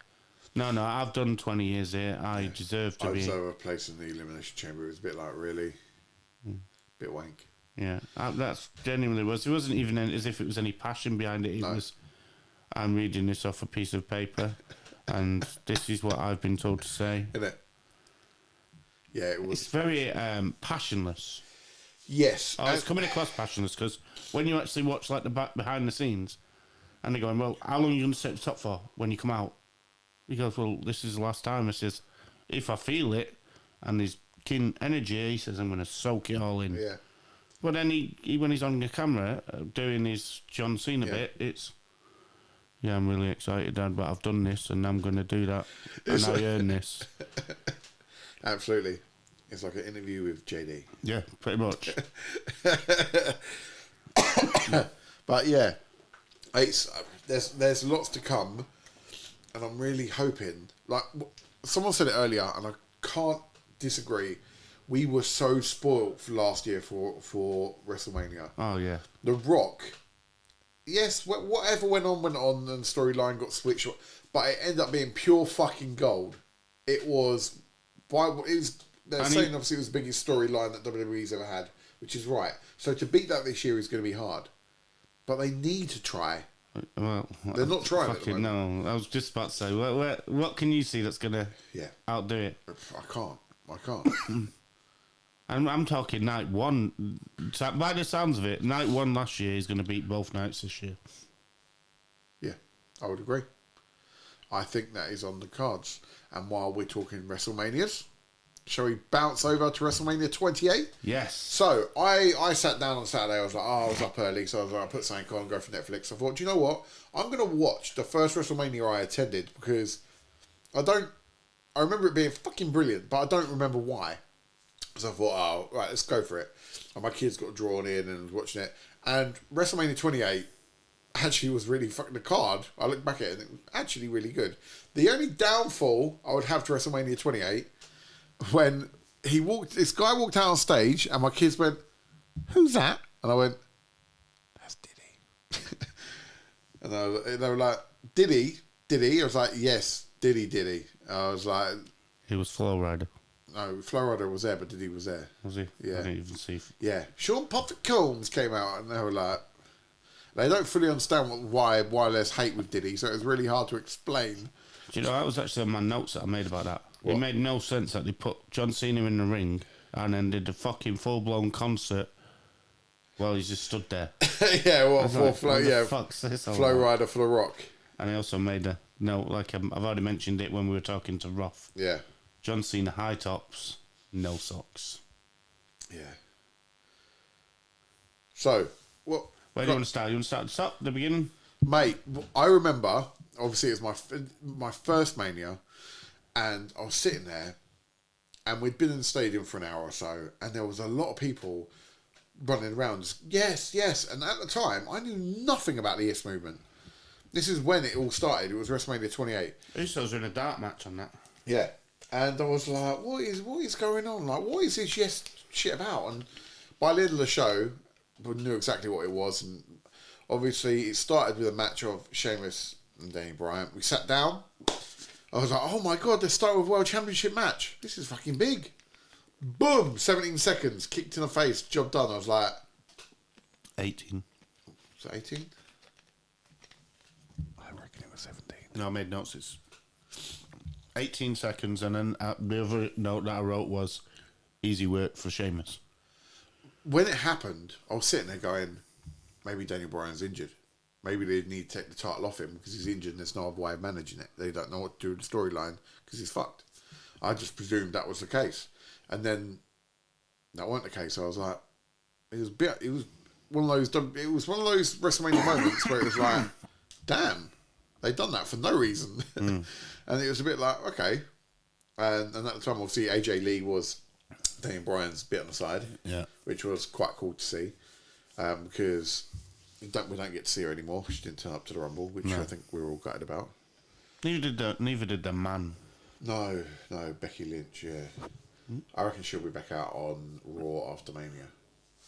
No, I've done 20 years here. I deserve to be. I deserve a place in the Elimination Chamber. It was a bit like, really? Bit wank. Yeah, that's genuinely was. It wasn't even as if it was any passion behind it. It was, I'm reading this off a piece of paper, and this is what I've been told to say. Isn't it? Yeah, it was. It's very passionless. Yes. Oh, it's coming across passionless because when you actually watch like the back behind the scenes, and they're going, well, how long are you going to set the top for when you come out? He goes, well, this is the last time. I says, if I feel it and there's keen energy, he says, I'm going to soak it all in. Yeah. But then he when he's on the camera doing his John Cena bit, it's, yeah, I'm really excited, Dad, but I've done this and I'm going to do that. And I earn this. Absolutely. It's like an interview with JD. Yeah, pretty much. But yeah, it's there's lots to come. And I'm really hoping, like someone said it earlier, and I can't disagree. We were so spoilt for last year for WrestleMania. Oh yeah, The Rock. Yes, whatever went on, and storyline got switched, but it ended up being pure fucking gold. It was. They're saying obviously it was the biggest storyline that WWE's ever had, which is right. So to beat that this year is going to be hard, but they need to try. Well, they're not trying at the fucking moment. no. I was just about to say, what can you see that's gonna outdo it? I can't. I'm talking night one. By the sounds of it, night one last year is going to beat both nights this year. Yeah, I would agree. I think that is on the cards. And while we're talking WrestleManias, shall we bounce over to WrestleMania 28? Yes. So, I sat down on Saturday. I was like, I was up early, so I was like, I put something on, go for Netflix. I thought, do you know what? I'm going to watch the first WrestleMania I attended because I remember it being fucking brilliant, but I don't remember why. So I thought, oh, right, let's go for it. And my kids got drawn in and was watching it. And WrestleMania 28 actually was really fucking the card. I look back at it and it was actually really good. The only downfall I would have to WrestleMania 28 when this guy walked out on stage and my kids went, who's that? And I went, that's Diddy. And they were like, Diddy? I was like, yes, Diddy. I was like... He was Flow Rider. No, Flow Rider was there, but Diddy was there. Was he? Yeah. I didn't even see. Yeah. Sean Puffin Combs came out and they were like... They don't fully understand why there's hate with Diddy, so it was really hard to explain. Do you know, that was actually on my notes that I made about that. What? It made no sense that they put John Cena in the ring and then did a fucking full-blown concert while he's just stood there. Yeah, what Flow Rider for The Rock. And I also made a note, like I've already mentioned it when we were talking to Roth. Yeah. John Cena high tops, no socks. Yeah. So, what? Where do you want to start? You want to start at the top, the beginning? Mate, I remember, obviously it was my first Mania, and I was sitting there, and we'd been in the stadium for an hour or so, and there was a lot of people running around, just, yes, and at the time, I knew nothing about the Yes Movement. This is when it all started. It was WrestleMania 28. Usos were in a dark match on that. Yeah. And I was like, what is going on? Like, what is this Yes shit about? And by the end of the show, we knew exactly what it was. And obviously, it started with a match of Sheamus and Danny Bryant. We sat down. I was like, oh my God, they're starting with World Championship match. This is fucking big. Boom, 17 seconds, kicked in the face, job done. I was like... 18. Was it 18? I reckon it was 17. No, I made notes. It's 18 seconds, and then the other note that I wrote was easy work for Sheamus. When it happened, I was sitting there going, maybe Daniel Bryan's injured. Maybe they need to take the title off him because he's injured and there's no other way of managing it. They don't know what to do with the storyline because he's fucked. I just presumed that was the case. And then that wasn't the case. I was like, it was one of those WrestleMania moments where it was like, damn, they've done that for no reason. And it was a bit like, okay. And at the time, obviously, AJ Lee was Daniel Bryan's bit on the side, which was quite cool to see because we don't get to see her anymore. She didn't turn up to the Rumble, which I think we were all gutted about. Neither did the man. No, Becky Lynch, yeah. I reckon she'll be back out on Raw after Mania.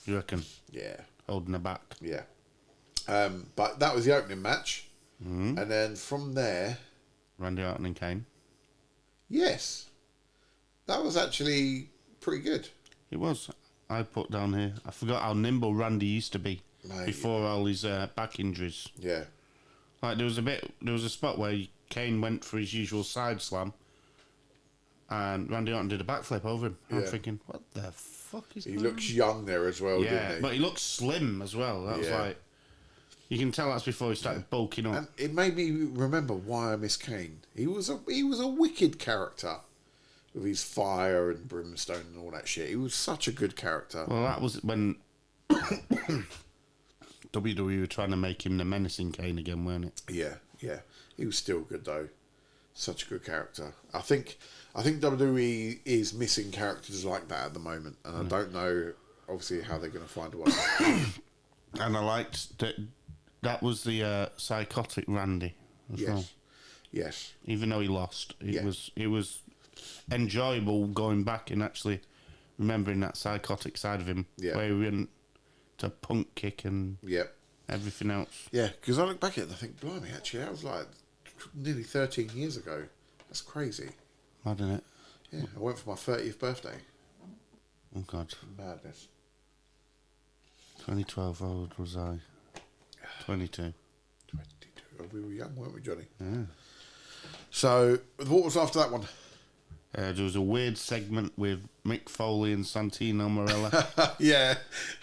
You reckon? Yeah. Holding her back? Yeah. But that was the opening match. And then from there... Randy Orton and Kane. Yes. That was actually pretty good. It was. I put down here. I forgot how nimble Randy used to be before all his back injuries. Yeah. Like there was a spot where Kane went for his usual side slam, and Randy Orton did a backflip over him. I'm thinking, what the fuck is he going looks on? young there as well, doesn't he? But he looks slim as well. That was like, you can tell that's before he started bulking up. And it made me remember why I miss Kane. He was a wicked character with his fire and brimstone and all that shit. He was such a good character. Well, that was when WWE were trying to make him the menacing Kane again, weren't it? Yeah. He was still good though. Such a good character. I think WWE is missing characters like that at the moment, and I don't know, obviously, how they're going to find one. And I liked that was the psychotic Randy as well. Yes. Even though he lost, it was enjoyable going back and actually remembering that psychotic side of him, where he went to punk kick and everything else. Yeah, because I look back at it and I think, blimey, actually, that was like nearly 13 years ago. That's crazy. Mad, isn't it? Yeah, I went for my 30th birthday. Oh, God. Madness. 2012, how old was I? 22. 22. Oh, we were young, weren't we, Johnny? Yeah. So, what was after that one? There was a weird segment with Mick Foley and Santino Marella. Yeah.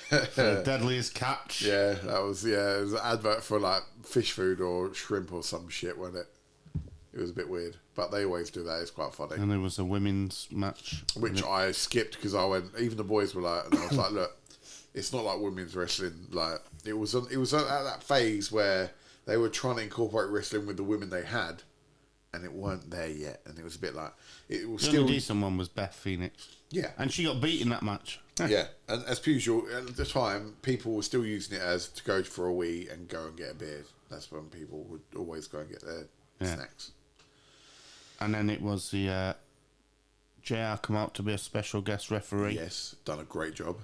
For Deadliest Catch. Yeah, it was an advert for like fish food or shrimp or some shit, wasn't it? It was a bit weird, but they always do that. It's quite funny. And there was a women's match, which I skipped because I went. Even the boys were like, and I was like, look, it's not like women's wrestling. Like it was at that phase where they were trying to incorporate wrestling with the women they had, and it weren't there yet. And it was a bit like it was the still. only decent one was Beth Phoenix. Yeah, and she got beat in that match. Yeah, and as per usual, at the time, people were still using it as to go for a wee and go and get a beer. That's when people would always go and get their snacks. And then it was the JR come out to be a special guest referee. Yes, done a great job.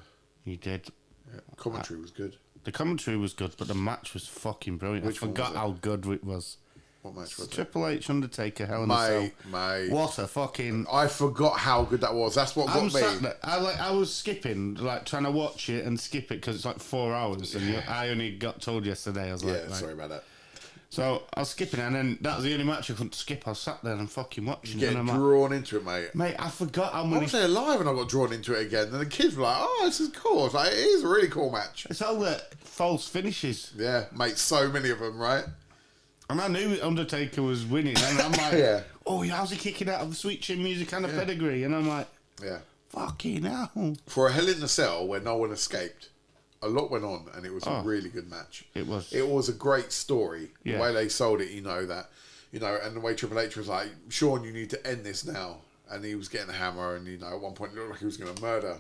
He did. Yeah. Commentary was good. The commentary was good, but the match was fucking brilliant. I forgot how good it was. What match was it? Triple H, Undertaker, Hell in a Cell. Mate. What a fucking... I forgot how good that was. That's what got me. I was skipping, like, trying to watch it and skip it because it's like 4 hours. And I only got told yesterday. I was like... sorry about that. So I was skipping it, and then that was the only match I couldn't skip. I sat there and fucking watching it. Getting drawn into it, mate. Mate, I forgot how many... I was there live and I got drawn into it again. And the kids were like, oh, this is cool. I was like, it is a really cool match. It's all the false finishes. Yeah, mate, so many of them, right? And I knew Undertaker was winning, and I'm like, oh, how's he kicking out of the Sweet Chin Music and a pedigree? And I'm like, fucking hell. For a Hell in a Cell where no one escaped, a lot went on, and it was a really good match. It was. It was a great story. Yeah. The way they sold it, and the way Triple H was like, Sean, you need to end this now. And he was getting a hammer, and, at one point it looked like he was going to murder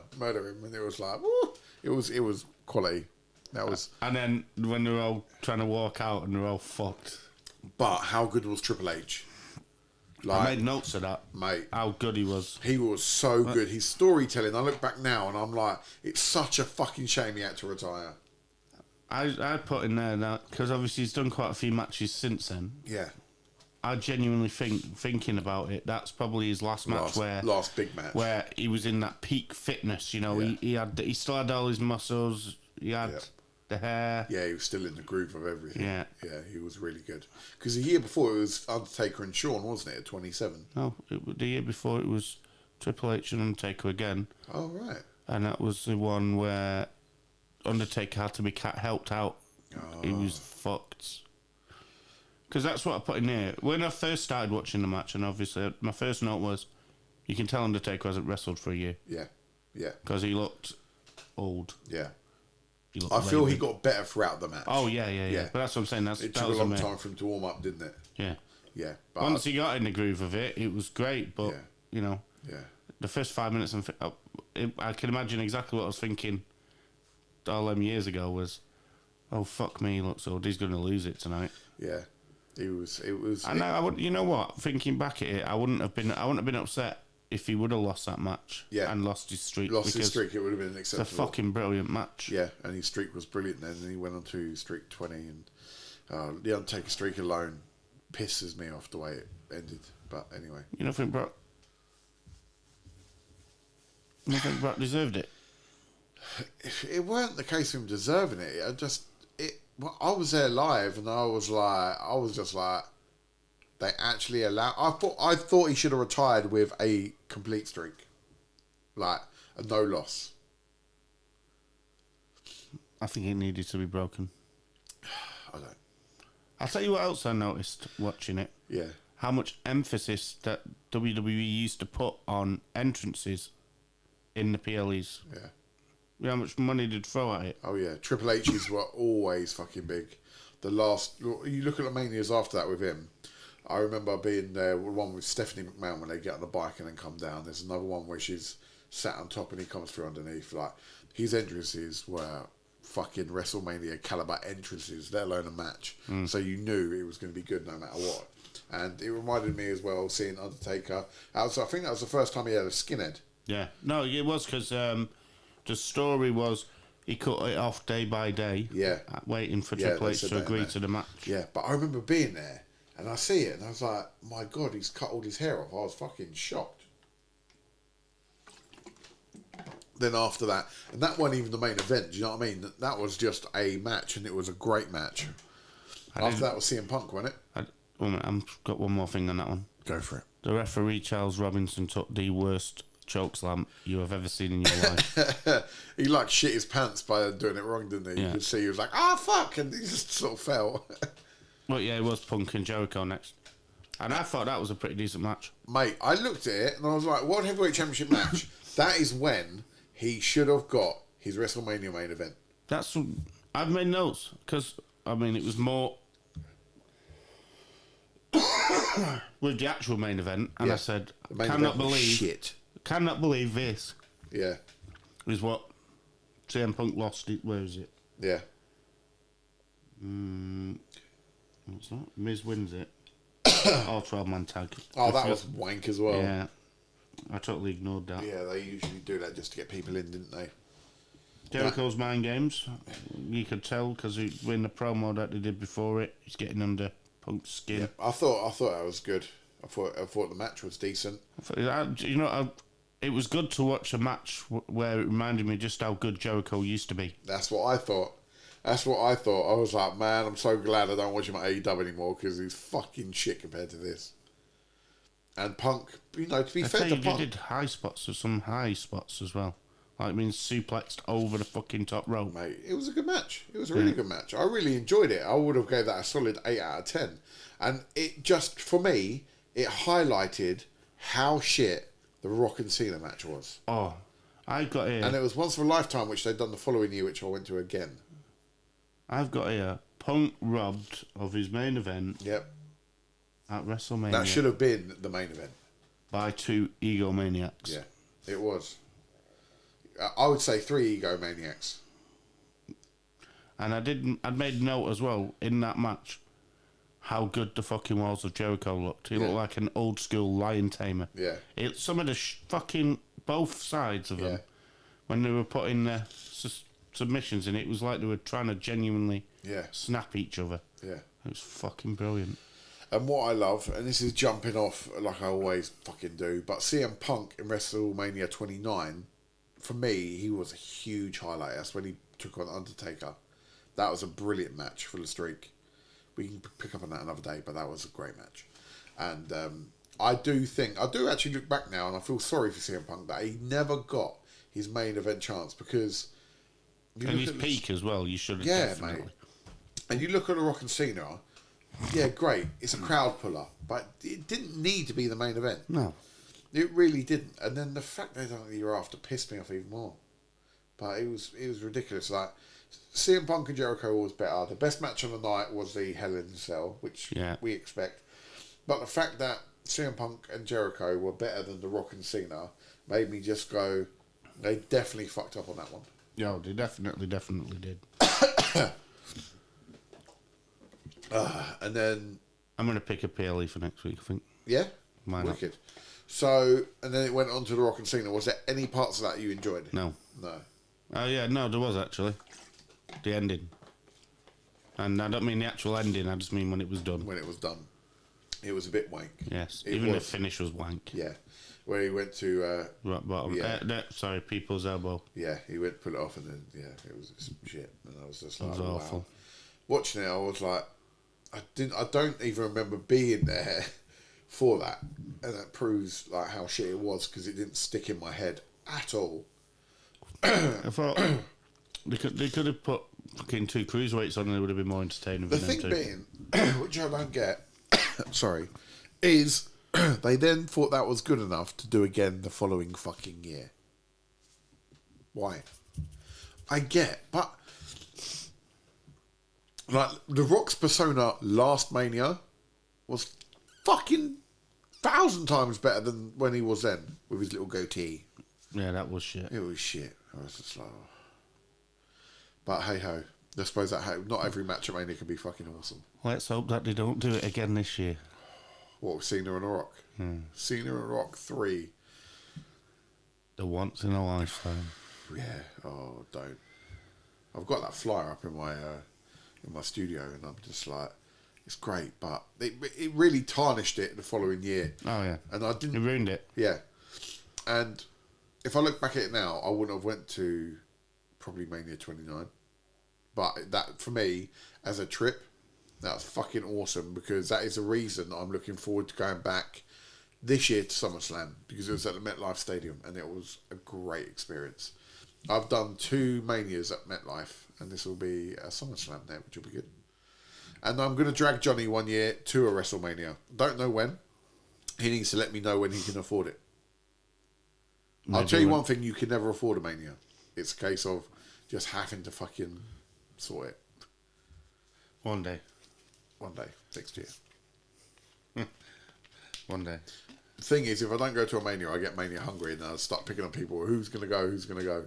him. And it was like, woo! It was quality. That was. And then when they're all trying to walk out and they're all fucked. But how good was Triple H? I made notes of that, mate. How good he was. He was so good. His storytelling. I look back now and I'm like, it's such a fucking shame he had to retire. I put in there that because obviously he's done quite a few matches since then. Yeah. I genuinely thinking about it, that's probably his last match last big match where he was in that peak fitness. You know, Yeah. he still had all his muscles. He had Yeah. the hair. Yeah, he was still in the groove of everything. Yeah. Yeah, he was really good. Because the year before it was Undertaker and Shawn, wasn't it, at 27? No, the year before it was Triple H and Undertaker again. Oh, right. And that was the one where Undertaker had to be helped out. Oh. He was fucked. Because that's what I put in here. When I first started watching the match, and obviously my first note was, you can tell Undertaker hasn't wrestled for a year. Yeah, yeah. Because he looked old. Yeah. He looked I feel he laboured. got better throughout the match. Oh, yeah. But that's what I'm saying. It took a long time for him to warm up, didn't it? Yeah. Yeah. But Once he got in the groove of it, it was great. But, you know, the first 5 minutes, I can imagine exactly what I was thinking all them years ago was, oh, fuck me, he looks old. He's going to lose it tonight. Yeah. It was. And I would, you know what? Thinking back at it, I wouldn't have been upset if he would have lost that match. Yeah. And lost his streak. Lost his streak, it would have been acceptable. It's a fucking brilliant match. Yeah, and his streak was brilliant then, and he went on to streak 20, and the Undertaker streak alone pisses me off the way it ended. But anyway. You don't think Brock deserved it? It weren't the case of him deserving it. I was there live, and I was just like, they actually allow. I thought he should have retired with a complete streak, like a no loss. I think it needed to be broken. I don't. I'll tell you what else I noticed watching it. Yeah. How much emphasis that WWE used to put on entrances in the PLEs. Yeah. How much money did throw at it? Oh yeah, Triple H's were always fucking big. You look at the Manias after that with him. I remember being there, one with Stephanie McMahon when they get on the bike and then come down. There's another one where she's sat on top and he comes through underneath. Like, his entrances were fucking WrestleMania caliber entrances, let alone a match. So you knew it was going to be good no matter what. And it reminded me as well, seeing Undertaker. I think that was the first time he had a skinhead. Yeah. No, it was because the story was he cut it off day by day. Yeah. Waiting for Triple H to agree to the match. Yeah, but I remember being there and I see it and I was like, my God, he's cut all his hair off. I was fucking shocked. Then after that, and that wasn't even the main event, do you know what I mean? That was just a match and it was a great match. After that was CM Punk, wasn't it? I've got one more thing on that one. Go for it. The referee, Charles Robinson, took the worst chokeslam you have ever seen in your life. He like shit his pants by doing it wrong, didn't he? Yeah. You could see he was like, ah, fuck, and he just sort of fell. Well, yeah, it was Punk and Jericho next. And I thought that was a pretty decent match. Mate, I looked at it and I was like, World Heavyweight Championship match. That is when he should have got his WrestleMania main event. I've made notes because, I mean, it was more with the actual main event, and I said, cannot believe this. Yeah. Is what CM Punk lost it. Where is it? Yeah. What's that? Miz wins it. All 12-man tag. Oh, that was wank as well. Yeah. I totally ignored that. Yeah, they usually do that just to get people in, didn't they? Jericho's mind games. You could tell because in the promo that they did before it, he's getting under Punk's skin. Yeah, I thought that was good. I thought the match was decent. It was good to watch a match where it reminded me just how good Jericho used to be. That's what I thought. I was like, man, I'm so glad I don't watch him at AEW anymore because he's fucking shit compared to this. And Punk, to be fair to Punk, he did some high spots as well. Like being suplexed over the fucking top rope. Mate, it was a good match. It was a really good match. I really enjoyed it. I would have gave that a solid 8 out of 10. And it just, for me, it highlighted how shit the Rock and Cena match was. Oh, I got here. And it was Once for a Lifetime, which they'd done the following year, which I went to again. I've got here, Punk robbed of his main event. Yep. At WrestleMania. That should have been the main event. By 2 egomaniacs. Yeah, it was. I would say 3 egomaniacs. And I'd made note as well in that match how good the fucking walls of Jericho looked. He looked like an old school lion tamer. Yeah. Some of the fucking both sides of them when they were putting their submissions in, it was like they were trying to genuinely snap each other. Yeah. It was fucking brilliant. And what I love, and this is jumping off like I always fucking do, but CM Punk in WrestleMania 29, for me, he was a huge highlight. That's when he took on Undertaker. That was a brilliant match for the streak. We can pick up on that another day, but that was a great match. And I do actually look back now, and I feel sorry for CM Punk that he never got his main event chance, because... And his peak as well, you should have definitely. Mate. And you look at the Rock and Cena, yeah, great, it's a crowd puller, but it didn't need to be the main event. No. It really didn't. And then the fact they done it the year after pissed me off even more. But it was ridiculous. Like, CM Punk and Jericho was better. The best match of the night was the Hell in a Cell, which we expect. But the fact that CM Punk and Jericho were better than The Rock and Cena made me just go, they definitely fucked up on that one. Yeah, they definitely did. And then... I'm going to pick a PLE for next week, I think. Yeah? Why not? Wicked. So, and then it went on to The Rock and Cena. Was there any parts of that you enjoyed? No. No. Oh, yeah, no, there was actually. The ending. And I don't mean the actual ending, I just mean when it was done. When it was done. It was a bit wank. Yes, even the finish was wank. Yeah. Where he went to... Rock bottom. Yeah. Sorry, people's elbow. Yeah, he went to pull it off, and then, it was shit. And I was just like, It was awful. Wow. Watching it, I was like, I don't even remember being there for that. And that proves like how shit it was, because it didn't stick in my head at all. I thought they could have put fucking 2 cruiserweights on and it would have been more entertaining. The thing being, which I don't get, sorry, is they then thought that was good enough to do again the following fucking year. Why? I get, but like The Rock's persona last Mania was fucking 1,000 times better than when he was then with his little goatee. Yeah, that was shit. It was shit. I was just like, oh. But hey ho, I suppose that not every match at Mania can be fucking awesome. Let's hope that they don't do it again this year. What with Cena and The Rock? Cena and Rock 3. The once in a lifetime. Yeah. Oh, don't. I've got that flyer up in my studio, and I'm just like, it's great, but it really tarnished it the following year. Oh yeah. And I didn't. It ruined it. Yeah. And if I look back at it now, I wouldn't have went to probably Mania 29. But that, for me, as a trip, that's fucking awesome, because that is the reason I'm looking forward to going back this year to SummerSlam, because it was at the MetLife Stadium and it was a great experience. I've done 2 Manias at MetLife, and this will be a SummerSlam there, which will be good. And I'm going to drag Johnny one year to a WrestleMania. Don't know when. He needs to let me know when he can afford it. I'll tell you one thing, you can never afford a Mania. It's a case of just having to fucking sort it. One day. One day. Next year. One day. The thing is, if I don't go to a Mania, I get Mania hungry, and I start picking on people. Who's going to go?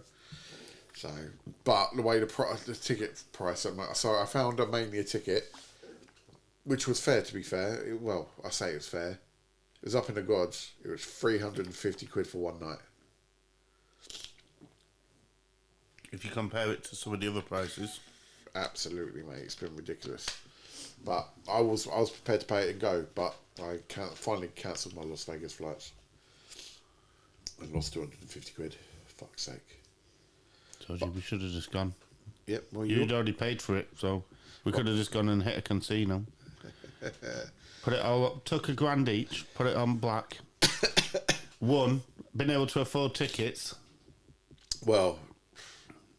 So, but the way the ticket price, so I found a Mania ticket, which was fair, to be fair. I say it was fair. It was up in the gods. It was 350 quid for one night. If you compare it to some of the other prices. Absolutely, mate. It's been ridiculous. But I was prepared to pay it and go, but I finally cancelled my Las Vegas flights. And lost 250 quid. Fuck's sake. Told you we should have just gone. Yep. Well, you'd already paid for it, so we could have just gone and hit a casino. Put it all up, took $1,000 each, put it on black. Won, been able to afford tickets. Well,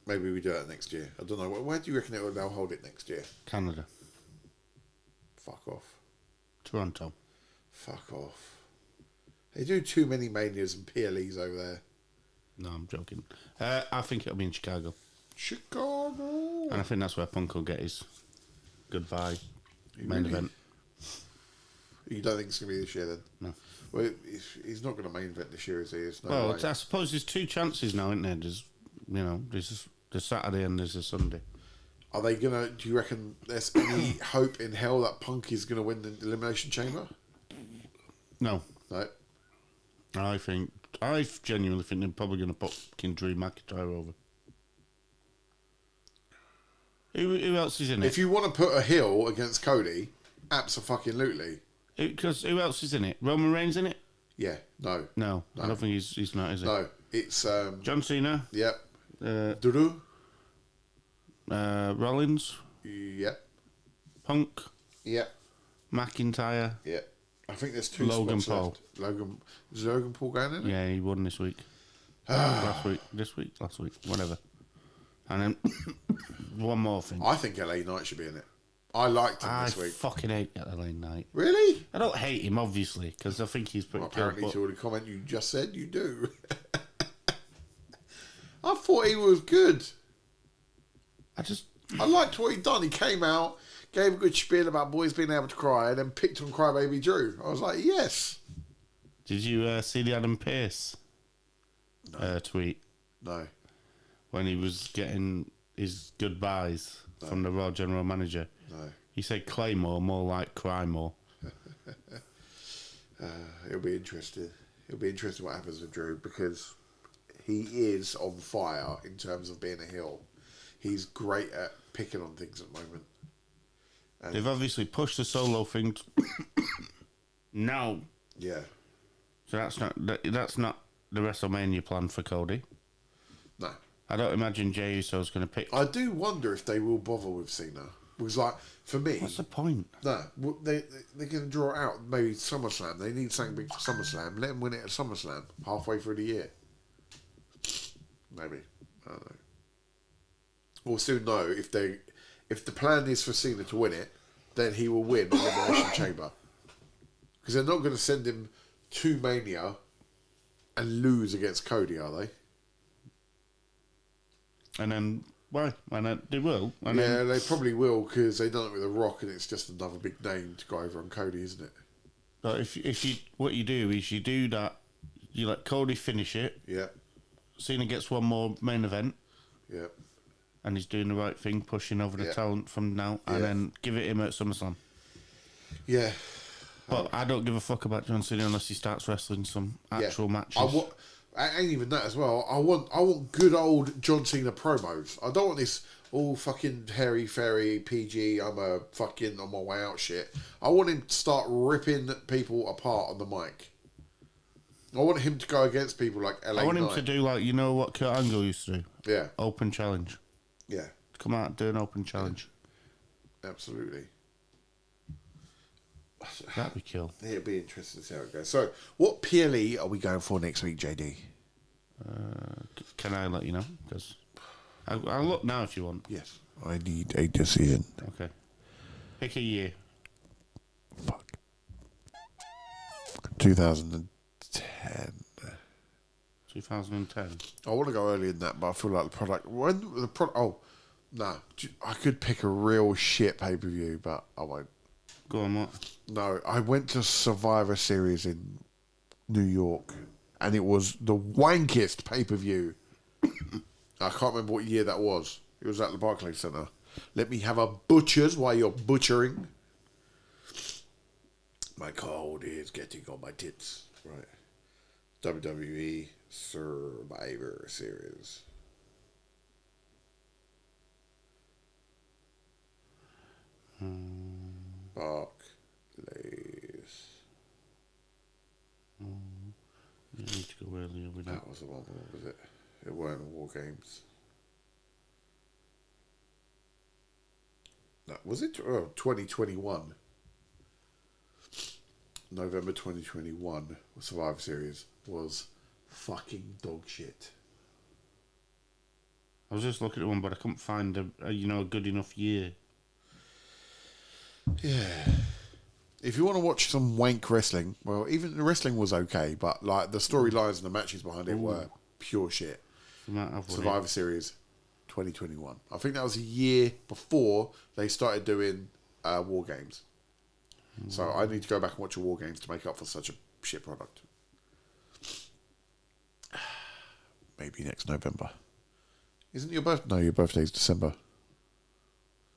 maybe we do that next year. I don't know. Where do you reckon they'll hold it next year? Canada. Fuck off. Toronto. Fuck off. They do too many Manias and PLEs over there. No, I'm joking. I think it'll be in Chicago. Chicago. And I think that's where Punk will get his goodbye main event. You don't think it's going to be this year then? No. Well, he's not going to main event this year, is he? I suppose there's 2 chances now, isn't there? There's the Saturday and there's the Sunday. Are they going to... Do you reckon there's any hope in hell that Punk is going to win the Elimination Chamber? No. No? I genuinely think they're probably going to put Drew McIntyre over. Who else is in it? If you want to put a heel against Cody, abso-fucking-lutely. Because who else is in it? Roman Reigns in it? Yeah, no. No, I don't think he's not, is he? No, it's... John Cena? Yep. Drew? Rollins? Yep. Punk? Yep. McIntyre? Yep. I think there's 2 Logan spots Paul. left. Is Logan Paul going in it? Yeah, he won this week. Last week, whatever. And then one more thing. I think LA Knight should be in it. I liked him this week. I fucking hate LA Knight. Really? I don't hate him, obviously, because I think he's pretty Apparently, cool. to the comment you just said, you do. I thought he was good. I liked what he'd done. He came out, gave a good spiel about boys being able to cry, and then picked on Crybaby Drew. I was like, yes. Did you see the Adam Pearce tweet? No. When he was getting his goodbyes from the Raw general manager. No. He said Claymore, more like Cry More. It'll be interesting. It'll be interesting what happens with Drew, because he is on fire in terms of being a heel. He's great at picking on things at the moment. And they've obviously pushed the solo thing. No. Yeah. So that's not the WrestleMania plan for Cody. No. I don't imagine Jey Uso's going to pick. I do wonder if they will bother with Cena. Because, like, for me... What's the point? No. They're going to draw it out maybe SummerSlam. They need something big for SummerSlam. Let them win it at SummerSlam halfway through the year. Maybe. I don't know. We'll soon know if the plan is for Cena to win it, then he will win the Elimination Chamber. Because they're not going to send him to Mania and lose against Cody, are they? And then why? And they will. And yeah, then, they probably will, because they've done it with The Rock, and it's just another big name to go over on Cody, isn't it? but if you what you do is you do that, you let Cody finish it. Yeah. Cena gets one more main event. Yeah. And he's doing the right thing, pushing over the talent from now, and then give it him at SummerSlam. Yeah. But I don't give a fuck about John Cena unless he starts wrestling some actual matches. I ain't even that as well. I want good old John Cena promos. I don't want this all fucking hairy fairy PG. I'm on my way out shit. I want him to start ripping people apart on the mic. I want him to go against people like LA I want him Knight. to do like, you know what Kurt Angle used to do? Yeah. Open challenge. Yeah. Come out and do an open challenge. Absolutely. That'd be cool. It'll be interesting to see how it goes. So, what PLE are we going for next week, JD? Can I let you know? Because I'll look now if you want. Yes. I need a decision. Okay. Pick a year. Fuck. 2010. 2010. I want to go earlier than that, but I feel like the product... Oh, no. I could pick a real shit pay-per-view, but I won't. Go on, what? No, I went to Survivor Series in New York, and it was the wankiest pay-per-view. I can't remember what year that was. It was at the Barclays Centre. Let me have a butcher's while you're butchering. My cold is getting on my tits. Right. WWE Survivor Series. Barclays. You need to go earlier with that. That was the one, was it? It weren't War Games. No, was it? Oh, 2021. November 2021 Survivor Series was fucking dog shit. I was just looking at one, but I couldn't find a good enough year. Yeah. If you want to watch some wank wrestling, well, even the wrestling was okay, but like the storylines and the matches behind it were pure shit. Survivor Series 2021. I think that was a year before they started doing War Games. So I need to go back and watch a War Games to make up for such a shit product. Maybe next November. Isn't your birthday? No, your birthday's December.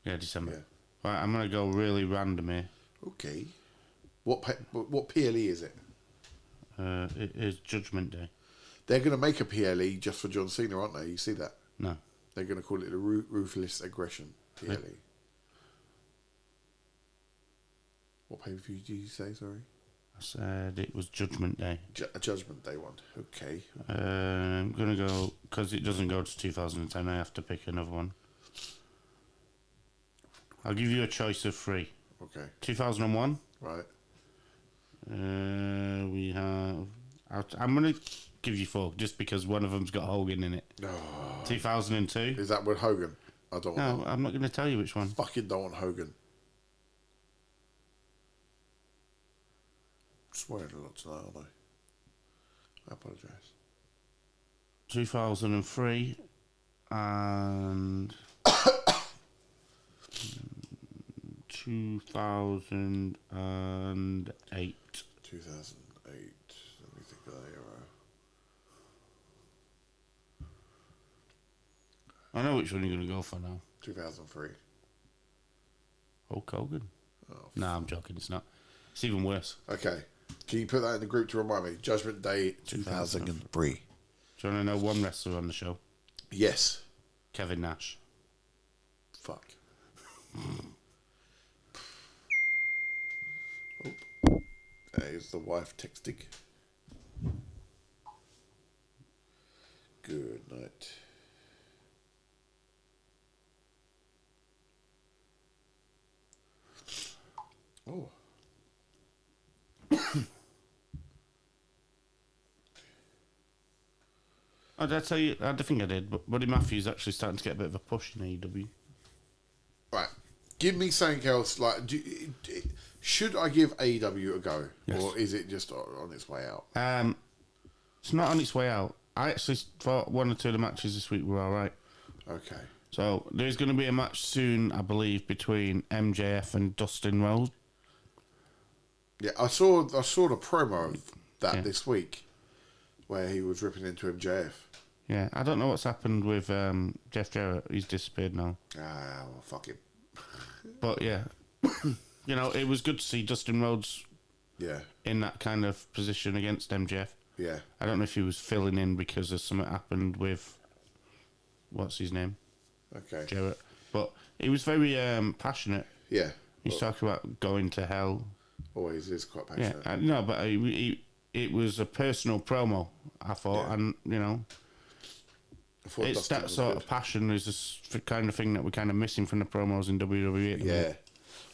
Yeah, December. Yeah. Right, I'm going to go really random here. Okay. What PLE is it? It is Judgment Day. They're going to make a PLE just for John Cena, aren't they? You see that? No. They're going to call it the Ruthless Aggression PLE. What pay-per-view did you say, sorry? I said it was Judgment Day. A Judgment Day one. Okay. I'm going to go, because it doesn't go to 2010, I have to pick another one. I'll give you a choice of 3. Okay. 2001. Right. We have... I'm going to give you 4, just because one of them's got Hogan in it. Oh. 2002. Is that with Hogan? I don't want No, I'm not going to tell you which one. Fucking don't want Hogan. Swearing a lot tonight, aren't I? I apologise. 2003 and 2008. 2008. Let me think of that era. I know which one you're going to go for now. 2003. Hulk Hogan. Oh, Nah, I'm joking. It's not. It's even worse. okay. Can you put that in the group to remind me? Judgment Day 2003. Do you want to know one wrestler on the show? Yes. Kevin Nash. Fuck. Oh. There's the wife texting. Good night. Oh. Oh, did I tell you? I think I did, but Buddy Matthews actually starting to get a bit of a push in AEW. Right. Give me something else. Like, should I give AEW a go? Yes. Or is it just on its way out? It's not on its way out. I actually thought 1 or 2 of the matches this week were alright. Okay. So, there's going to be a match soon, I believe, between MJF and Dustin Rhodes. Yeah, I saw the promo of that Yeah. this week where he was ripping into MJF. Yeah, I don't know what's happened with Jeff Jarrett. He's disappeared now. Ah, well, fuck him. But yeah, you know, it was good to see Dustin Rhodes Yeah, in that kind of position against MJF. yeah. I don't know if he was filling in because of something happened with what's his name, Okay. Jarrett. But he was very passionate. Yeah. He's talking about going to hell. Always is quite Yeah, passionate. no, but it was a personal promo, I thought, Yeah. and you know, I thought it's Dustin that was sort good. of passion is the kind of thing that we're kind of missing from the promos in WWE. At the Yeah, minute.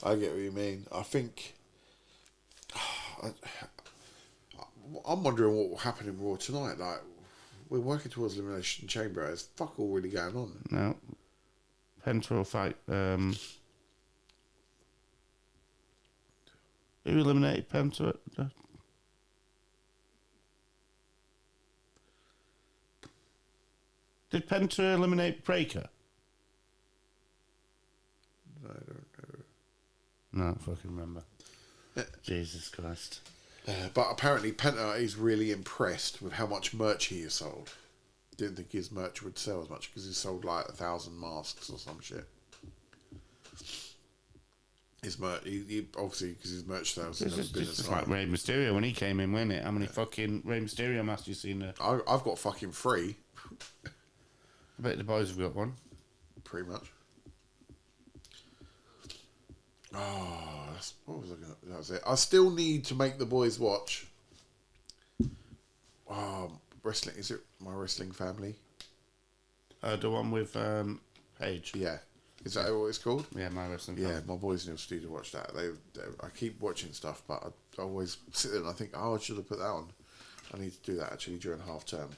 I get what you mean. I think I'm wondering what will happen in Raw tonight. Like, we're working towards Elimination Chamber. There's fuck all really going on. No, Penta will fight. Who eliminated Penta? Did Penta eliminate Breaker? I don't know. No, I don't fucking remember. Jesus Christ. But apparently Penta is really impressed with how much merch he has sold. Didn't think his merch would sell as much because he sold like 1,000 masks or some shit. His merch, he obviously because his merch sales have It's never been just as like high. Rey Mysterio when he came in, wasn't it? How many fucking Rey Mysterio masks you seen there? I've got fucking 3, I bet the boys have got one. pretty much. Oh, what was I gonna? That was it. I still need to make the boys watch. Wrestling. Is it My Wrestling Family? The one with Paige. Yeah. Is that what it's called? Yeah, my wrestling. Yeah, Family. my boys need to watch that. I keep watching stuff, but I always sit there and I think, oh, I should have put that on. I need to do that actually during half term.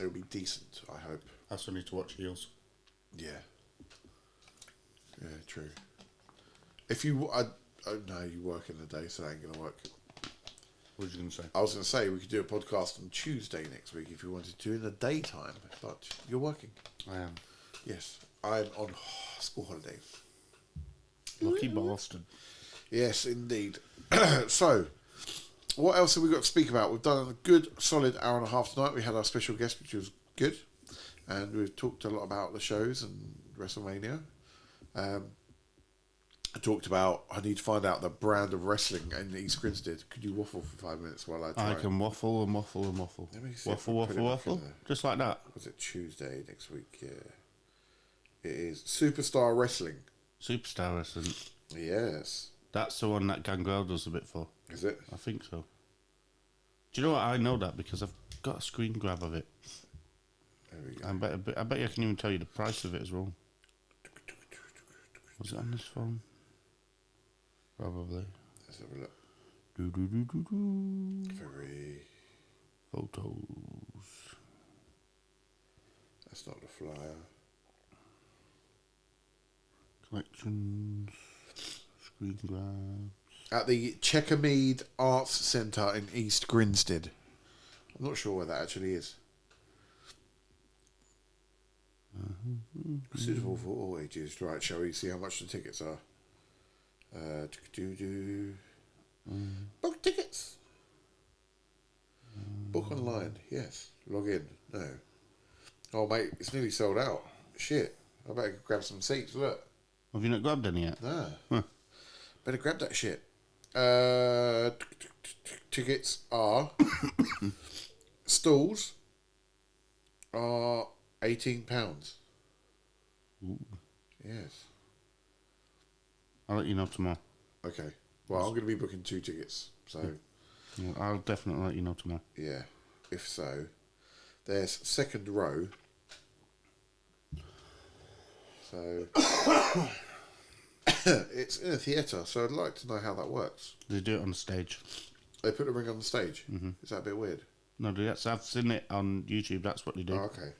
It'll be decent, I hope. I still need to watch Heels. Yeah. Yeah, true. If you, no, you work in the day, so that ain't gonna work. What was you going to say? I was gonna say we could do a podcast on Tuesday next week if you wanted to in the daytime, but you're working. I am. Yes, I'm on school holiday. Lucky Boston. Yes, indeed. So, what else have we got to speak about? We've done a good, solid hour and a half tonight. We had our special guest, which was good. And we've talked a lot about the shows and WrestleMania. I talked about, I need to find out the brand of wrestling in East Grinstead. Could you waffle for 5 minutes while I try? I can waffle and waffle and waffle. Let me see if I Waffle, put it waffle, back in waffle. there. Just like that. Was it Tuesday next week? Yeah. It is Superstar Wrestling. Superstar wrestling. Yes. That's the one that Gangrel does a bit for. Is it? I think so. Do you know what? I know that because I've got a screen grab of it. There we go. I bet you I can even tell you the price of it as well. Was it on this phone? Probably. Let's have a look. Do. Very. Photos. That's not the flyer. Collections. Screen grabs. At the Checkermead Arts Centre in East Grinstead. I'm not sure where that actually is. Suitable for all ages. Right, shall we see how much the tickets are? Book tickets. Book online. Yes. Log in. No. Oh, mate, it's nearly sold out. Shit. I better grab some seats. Look. Have you not grabbed any yet? Nah. Huh. Better grab that shit. Tickets are stalls are £18. Ooh. Yes. I'll let you know tomorrow. Okay. Well, I'm going to be booking 2 tickets. So, Well, I'll definitely let you know tomorrow. yeah. If so, there's second row. So, it's in a theatre. So I'd like to know how that works. They do it on the stage. They put the ring on the stage. Mm-hmm. Is that a bit weird? No, yes, I've seen it on YouTube. That's what they do. Oh, okay.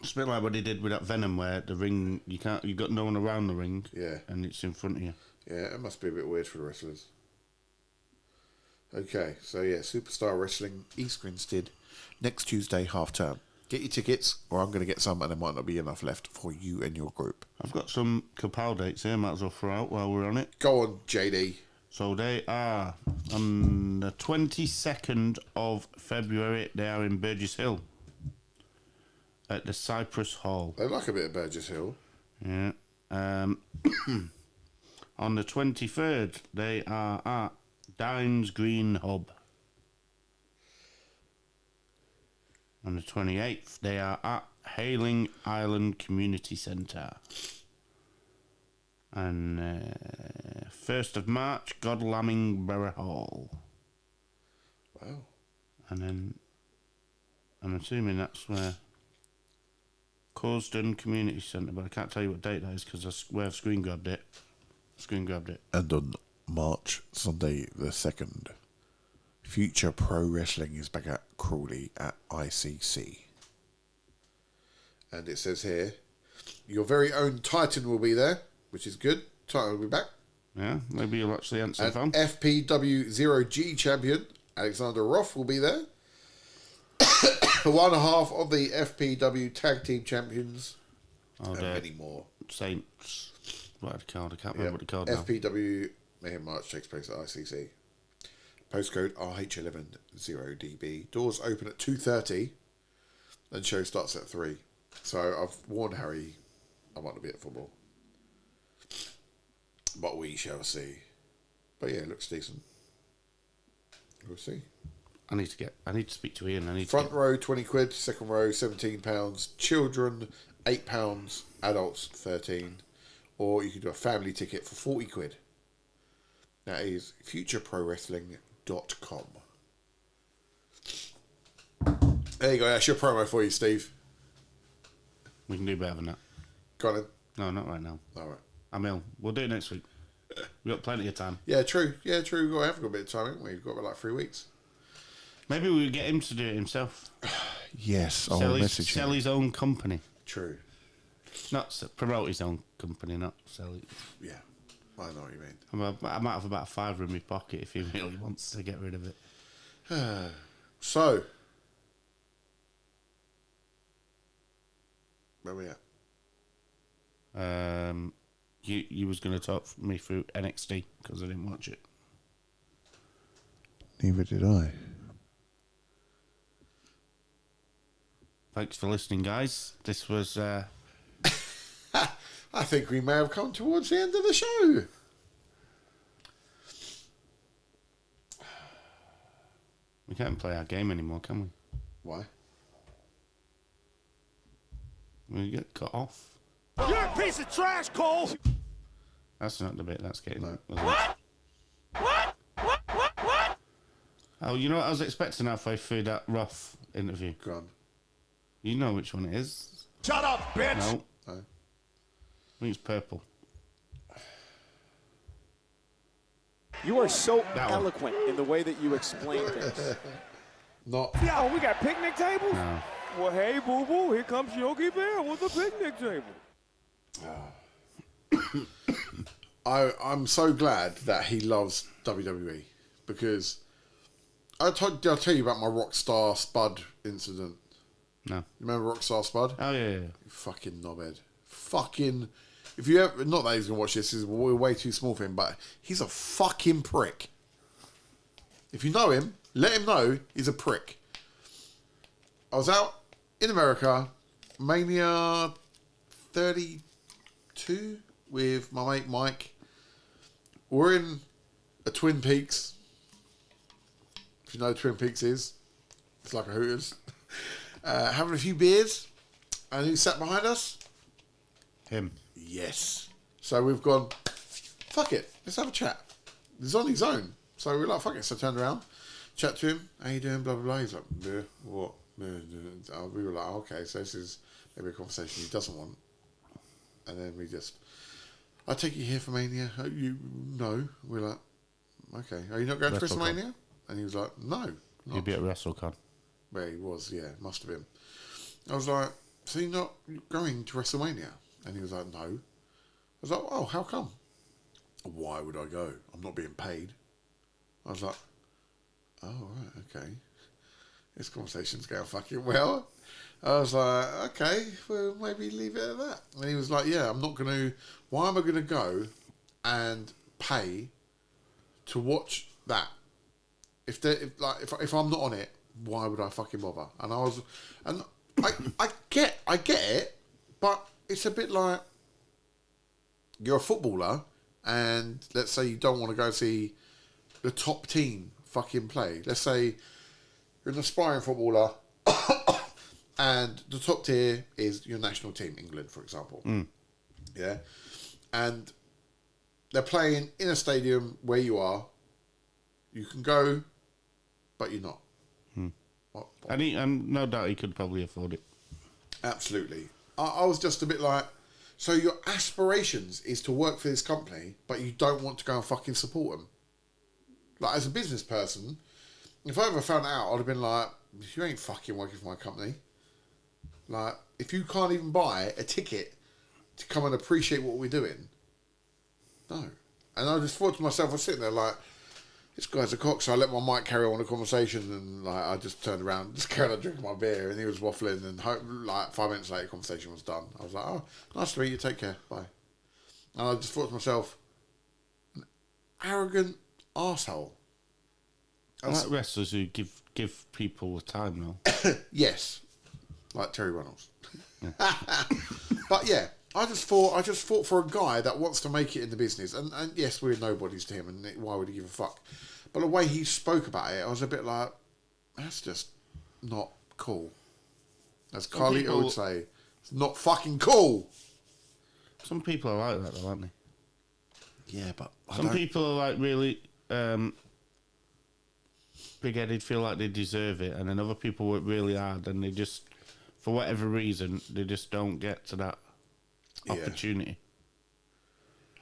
It's a bit like what they did with that Venom, where the ring you got no one around the ring. Yeah. And it's in front of you. Yeah, it must be a bit weird for the wrestlers. Okay, so yeah, Superstar Wrestling, East Grinstead, next Tuesday, half term. Get your tickets, or I'm going to get some, and there might not be enough left for you and your group. I've got some Kapow dates here, might as well throw out while we're on it. Go on, JD. So they are on the 22nd of February, they are in Burgess Hill at the Cypress Hall. They like a bit of Burgess Hill. Yeah. On the 23rd, they are at Dines Green Hub. On the 28th, they are at Hailing Island Community Centre. And 1st of March, Godalming Borough Hall. Wow. And then I'm assuming that's where Corsden Community Centre, but I can't tell you what date that is because I've screen grabbed it. And on March, Sunday the 2nd, Future Pro Wrestling is back at Crawley at ICC. And it says here, your very own Titan will be there, which is good. Titan will be back. Yeah, maybe you'll actually answer the phone. FPW 0G champion, Alexander Roth, will be there. One half of the FPW tag team champions. Oh, and many more. Saints. What are they called? I can't remember what they're called now. FPW Mayhem March takes place at ICC. Postcode RH110DB. Doors open at 2:30 and show starts at 3. So I've warned Harry I might not be at football. But we shall see. But yeah, it looks decent. We'll see. I need to speak to Ian. Front row £20, second row £17, children £8, adults 13, or you can do a family ticket for £40. That is futureprowrestling.com. There you go. That's your promo for you, Steve. We can do better than that. Go on then. No, not right now. All right. I'm ill. We'll do it next week. We've got plenty of time. Yeah, true. Yeah, true. We've got a bit of time, haven't we? We've got about like 3 weeks. Maybe we get him to do it himself. Yes, I'll message him. Sell his own company. True. Not promote his own company, not sell it. Yeah, I know what you mean. I might have about £5 in my pocket if he really wants to get rid of it. So, where are we at? You was going to talk me through NXT because I didn't watch it. Neither did I. Thanks for listening, guys. This was... I think we may have come towards the end of the show. We can't play our game anymore, can we? Why? We get cut off. You're a piece of trash, Cole! That's not the bit that's getting. No. What? Oh, you know what I was expecting halfway through that Roth interview? Go on. You know which one it is. Shut up, bitch! No. No. I think it's purple. You are so That one. eloquent in the way that you explain things. Not. Yo, we got picnic tables? No. Well, hey, boo-boo, here comes Yogi Bear with the picnic table. I'm so glad that he loves WWE because I'll tell you about my Rockstar Spud incident. No. You remember Rockstar Spud? Oh, yeah. You fucking knobhead. Fucking. If you ever. Not that he's going to watch this, we're way too small for him, but he's a fucking prick. If you know him, let him know he's a prick. I was out in America, Mania 32, with my mate Mike. We're in a Twin Peaks. If you know what Twin Peaks is, it's like a Hooters. Having a few beers. And who sat behind us? Him. Yes. So we've gone, fuck it, let's have a chat. He's on his own. So we're like, fuck it. So I turned around, chat to him. How you doing? Blah, blah, blah. He's like, what? We were like, okay, so this is maybe a conversation he doesn't want. And then we just, I take you here for Mania. You no. We're like, okay. Are you not going to WrestleCon. WrestleMania? And he was like, no. You'd be at WrestleCon. Well, he was, yeah, must have been. I was like, so you're not going to WrestleMania? And he was like, no. I was like, oh, how come? Why would I go? I'm not being paid. I was like, oh, right, okay. This conversation's going fucking well. I was like, okay, well, maybe leave it at that. And he was like, yeah, I'm not going to, why am I going to go and pay to watch that? If I'm not on it, why would I fucking bother? And I get it, but it's a bit like you're a footballer, and let's say you don't want to go see the top team fucking play. Let's say you're an aspiring footballer, and the top tier is your national team, England, for example. Yeah, and they're playing in a stadium where you are. You can go, but you're not. What? And no doubt he could probably afford it. Absolutely. I was just a bit like, so your aspirations is to work for this company, but you don't want to go and fucking support them. Like, as a business person, if I ever found out, I'd have been like, you ain't fucking working for my company. Like, if you can't even buy a ticket to come and appreciate what we're doing, no. And I just thought to myself, I was sitting there like, this guy's a cock, so I let my mic carry on the conversation, and like I just turned around, just carried on drinking my beer, and he was waffling, and like 5 minutes later, conversation was done. I was like, oh, nice to meet you, take care, bye. And I just thought to myself, an arrogant arsehole. I like wrestlers who give people the time, though. Yes, like Terry Reynolds. But yeah, I just thought for a guy that wants to make it in the business, and yes, we're nobodies to him, and why would he give a fuck? But the way he spoke about it, I was a bit like, that's just not cool. As Carlito would say, it's not fucking cool. Some people are like that, though, aren't they? Yeah, but Some people are like really big-headed, feel like they deserve it, and then other people work really hard, and they just, for whatever reason, they just don't get to that opportunity.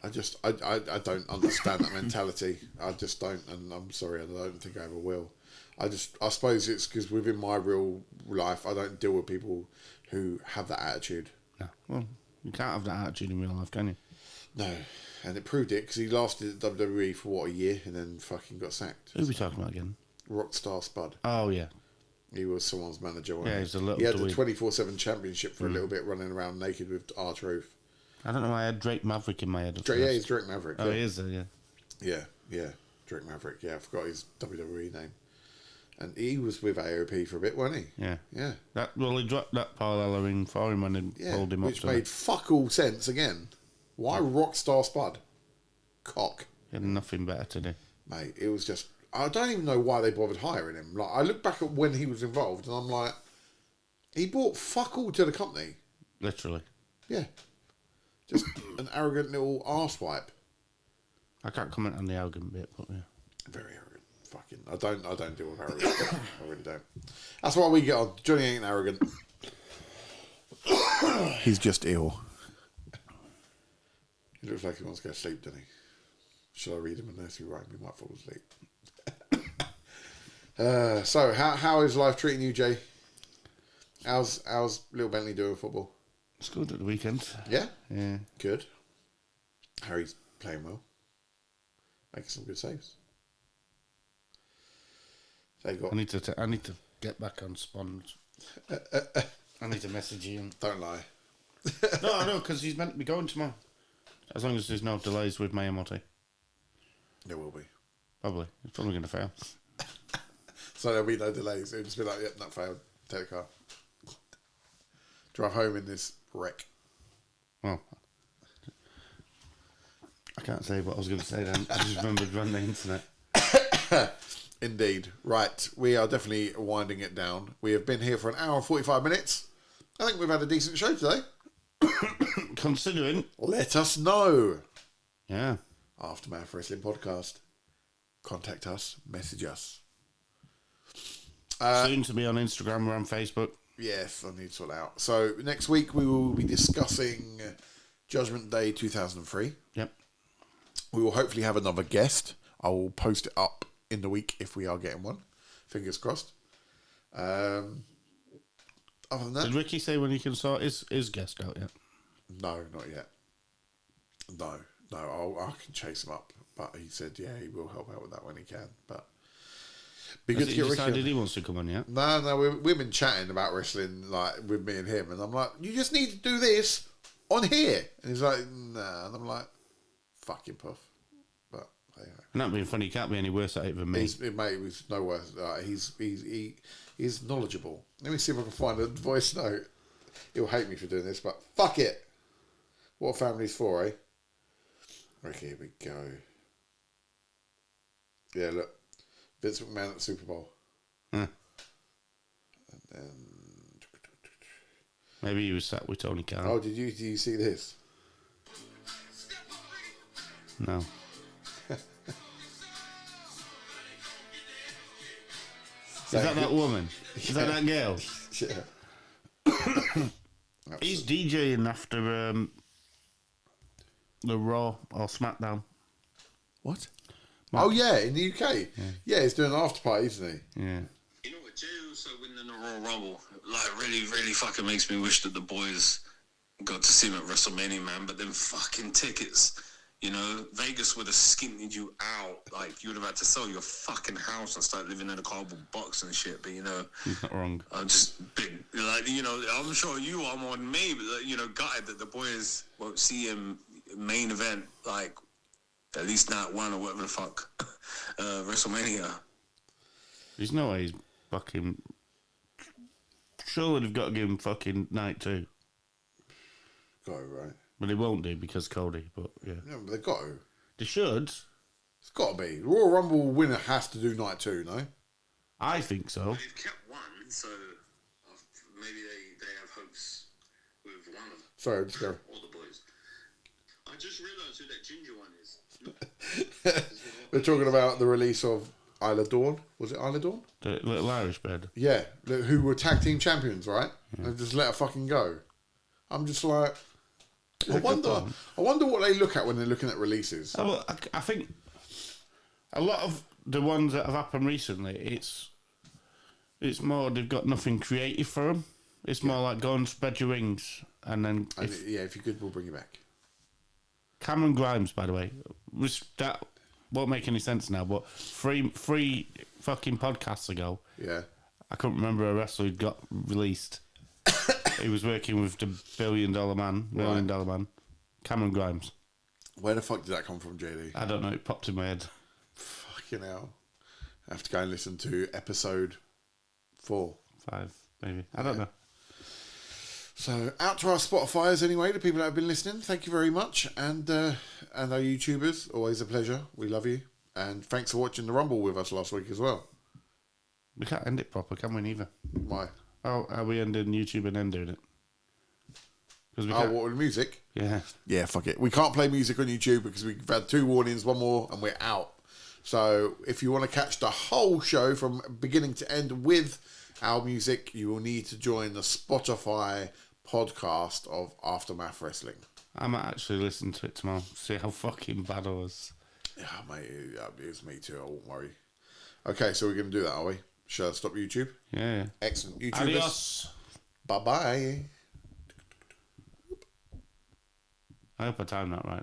I don't understand that mentality. I just don't, and I'm sorry, I don't think I ever will. I suppose it's because within my real life, I don't deal with people who have that attitude. No, well, you can't have that attitude in real life, can you? No, and it proved it because he lasted at WWE for what, a year, and then fucking got sacked. Who are we talking about again? Rockstar Spud. Oh yeah, He was someone's manager. Yeah, he's a little. He had the dweeb. 24/7 championship for a little bit, running around naked with R-Truth. I don't know. I had Drake Maverick in my head. Yeah, he's Drake Maverick. Oh, yeah. he is. Yeah. Yeah, Drake Maverick. Yeah, I forgot his WWE name. And he was with A.W.P for a bit, wasn't he? Yeah. Yeah. He dropped that parallel ring for him and then pulled him up. Which made fuck all sense again. Why Rockstar Spud? Cock. He had nothing better to do. Mate, it was just... I don't even know why they bothered hiring him. Like, I look back at when he was involved and I'm like, he brought fuck all to the company. Literally. Yeah. Just an arrogant little arsewipe. I can't comment on the arrogant bit, but yeah. Very arrogant. Fucking. I don't deal with arrogance. I really don't. That's why we get on. Johnny ain't arrogant. He's just ill. He looks like he wants to go to sleep, doesn't he? Shall I read him a nursery rhyme? He might fall asleep. So, how is life treating you, Jay? How's little Bentley doing football? It's good at the weekend. Yeah? Yeah. Good. Harry's playing well. Making some good saves. They got. I need to get back on Spons. I need to message Ian. Don't lie. No, I know, because he's meant to be going tomorrow. As long as there's no delays with my MOT. There will be. Probably. It's probably going to fail. So there'll be no delays. It'll just be like, yep, that failed. Take the car. Drive home in this wreck. Well, I can't say what I was going to say then. I just remembered running the internet. Indeed. Right. We are definitely winding it down. We have been here for an hour and 45 minutes. I think we've had a decent show today. Considering. Let us know. Yeah. Aftermath Wrestling Podcast. Contact us. Message us. Soon to be on Instagram or on Facebook. Yes, I need to sort that out. So next week we will be discussing Judgment Day 2003. Yep. We will hopefully have another guest. I will post it up in the week if we are getting one. Fingers crossed. Other than that... Did Ricky say when he can sort his guest out yet? No, not yet. No, I can chase him up. But he said, yeah, he will help out with that when he can. But be good to get Ricky. Decided he wants to come on yet? No, we've been chatting about wrestling like with me and him, and I'm like, you just need to do this on here, and he's like, nah, and I'm like, fucking puff. But hey, Not being funny, he can't be any worse at it than me. he's no worse. He's knowledgeable. Let me see if I can find a voice note. He'll hate me for doing this, but fuck it. What a family's for, eh? Okay, here we go. Yeah, look. Vince McMahon at the Super Bowl. Huh. And then... Maybe he was sat with Tony Khan. Oh, did you see this? No. Is that woman? Is that girl? Yeah. He's DJing after the Raw or SmackDown. What? Oh, yeah, in the UK. Yeah, he's doing an after party, isn't he? Yeah. You know what, Jay also winning the Royal Rumble, like, really, really fucking makes me wish that the boys got to see him at WrestleMania, man, but then fucking tickets, you know, Vegas would have skinted you out, like, you would have had to sell your fucking house and start living in a cardboard box and shit, but, you know... He's not wrong. I'm just big, like, you know, I'm sure you are more than me, but, you know, gutted that the boys won't see him main event, like, at least night one or whatever the fuck, WrestleMania. There's no way he's fucking... Surely they've got to give him fucking night two. Got to, right? But they won't do because Cody, but yeah. No, but they've got to. They should. It's got to be. The Royal Rumble winner has to do night two, no? I think so. They've kept one, so maybe they have hopes with one of them. Sorry, just go. All the boys. I just realised who that ginger one is. We're talking about the release of Isla Dawn. Was it Isla Dawn? The little Irish bed. Yeah, who were tag team champions, right? And just let her fucking go. I'm just like, I wonder what they look at when they're looking at releases. I think a lot of the ones that have happened recently, it's more they've got nothing creative for them. It's more like go and spread your wings, and then if you're good, we'll bring you back. Cameron Grimes, by the way, that won't make any sense now, but three fucking podcasts ago, yeah, I couldn't remember a wrestler who got released. He was working with the $1 billion man, Cameron Grimes. Where the fuck did that come from, JD? I don't know, it popped in my head. Fucking hell. I have to go and listen to episode 4. 5, maybe. I don't know. So, out to our Spotifyers anyway, the people that have been listening, thank you very much. And our YouTubers, always a pleasure. We love you. And thanks for watching the Rumble with us last week as well. We can't end it proper, can we, neither? Why? Oh, are we ending YouTube and then doing it? 'Cause we Oh, can't- what with music? Yeah. Yeah, fuck it. We can't play music on YouTube because we've had 2 warnings, 1 more, and we're out. So if you want to catch the whole show from beginning to end with our music, you will need to join the Spotify podcast of Aftermath Wrestling. I might actually listen to it tomorrow. See how fucking bad I was. Yeah, mate, it's me too. I won't worry. Okay, so we're going to do that, are we? Shall I stop YouTube? Yeah. Excellent. YouTubers. Adios. Bye-bye. I hope I timed that right.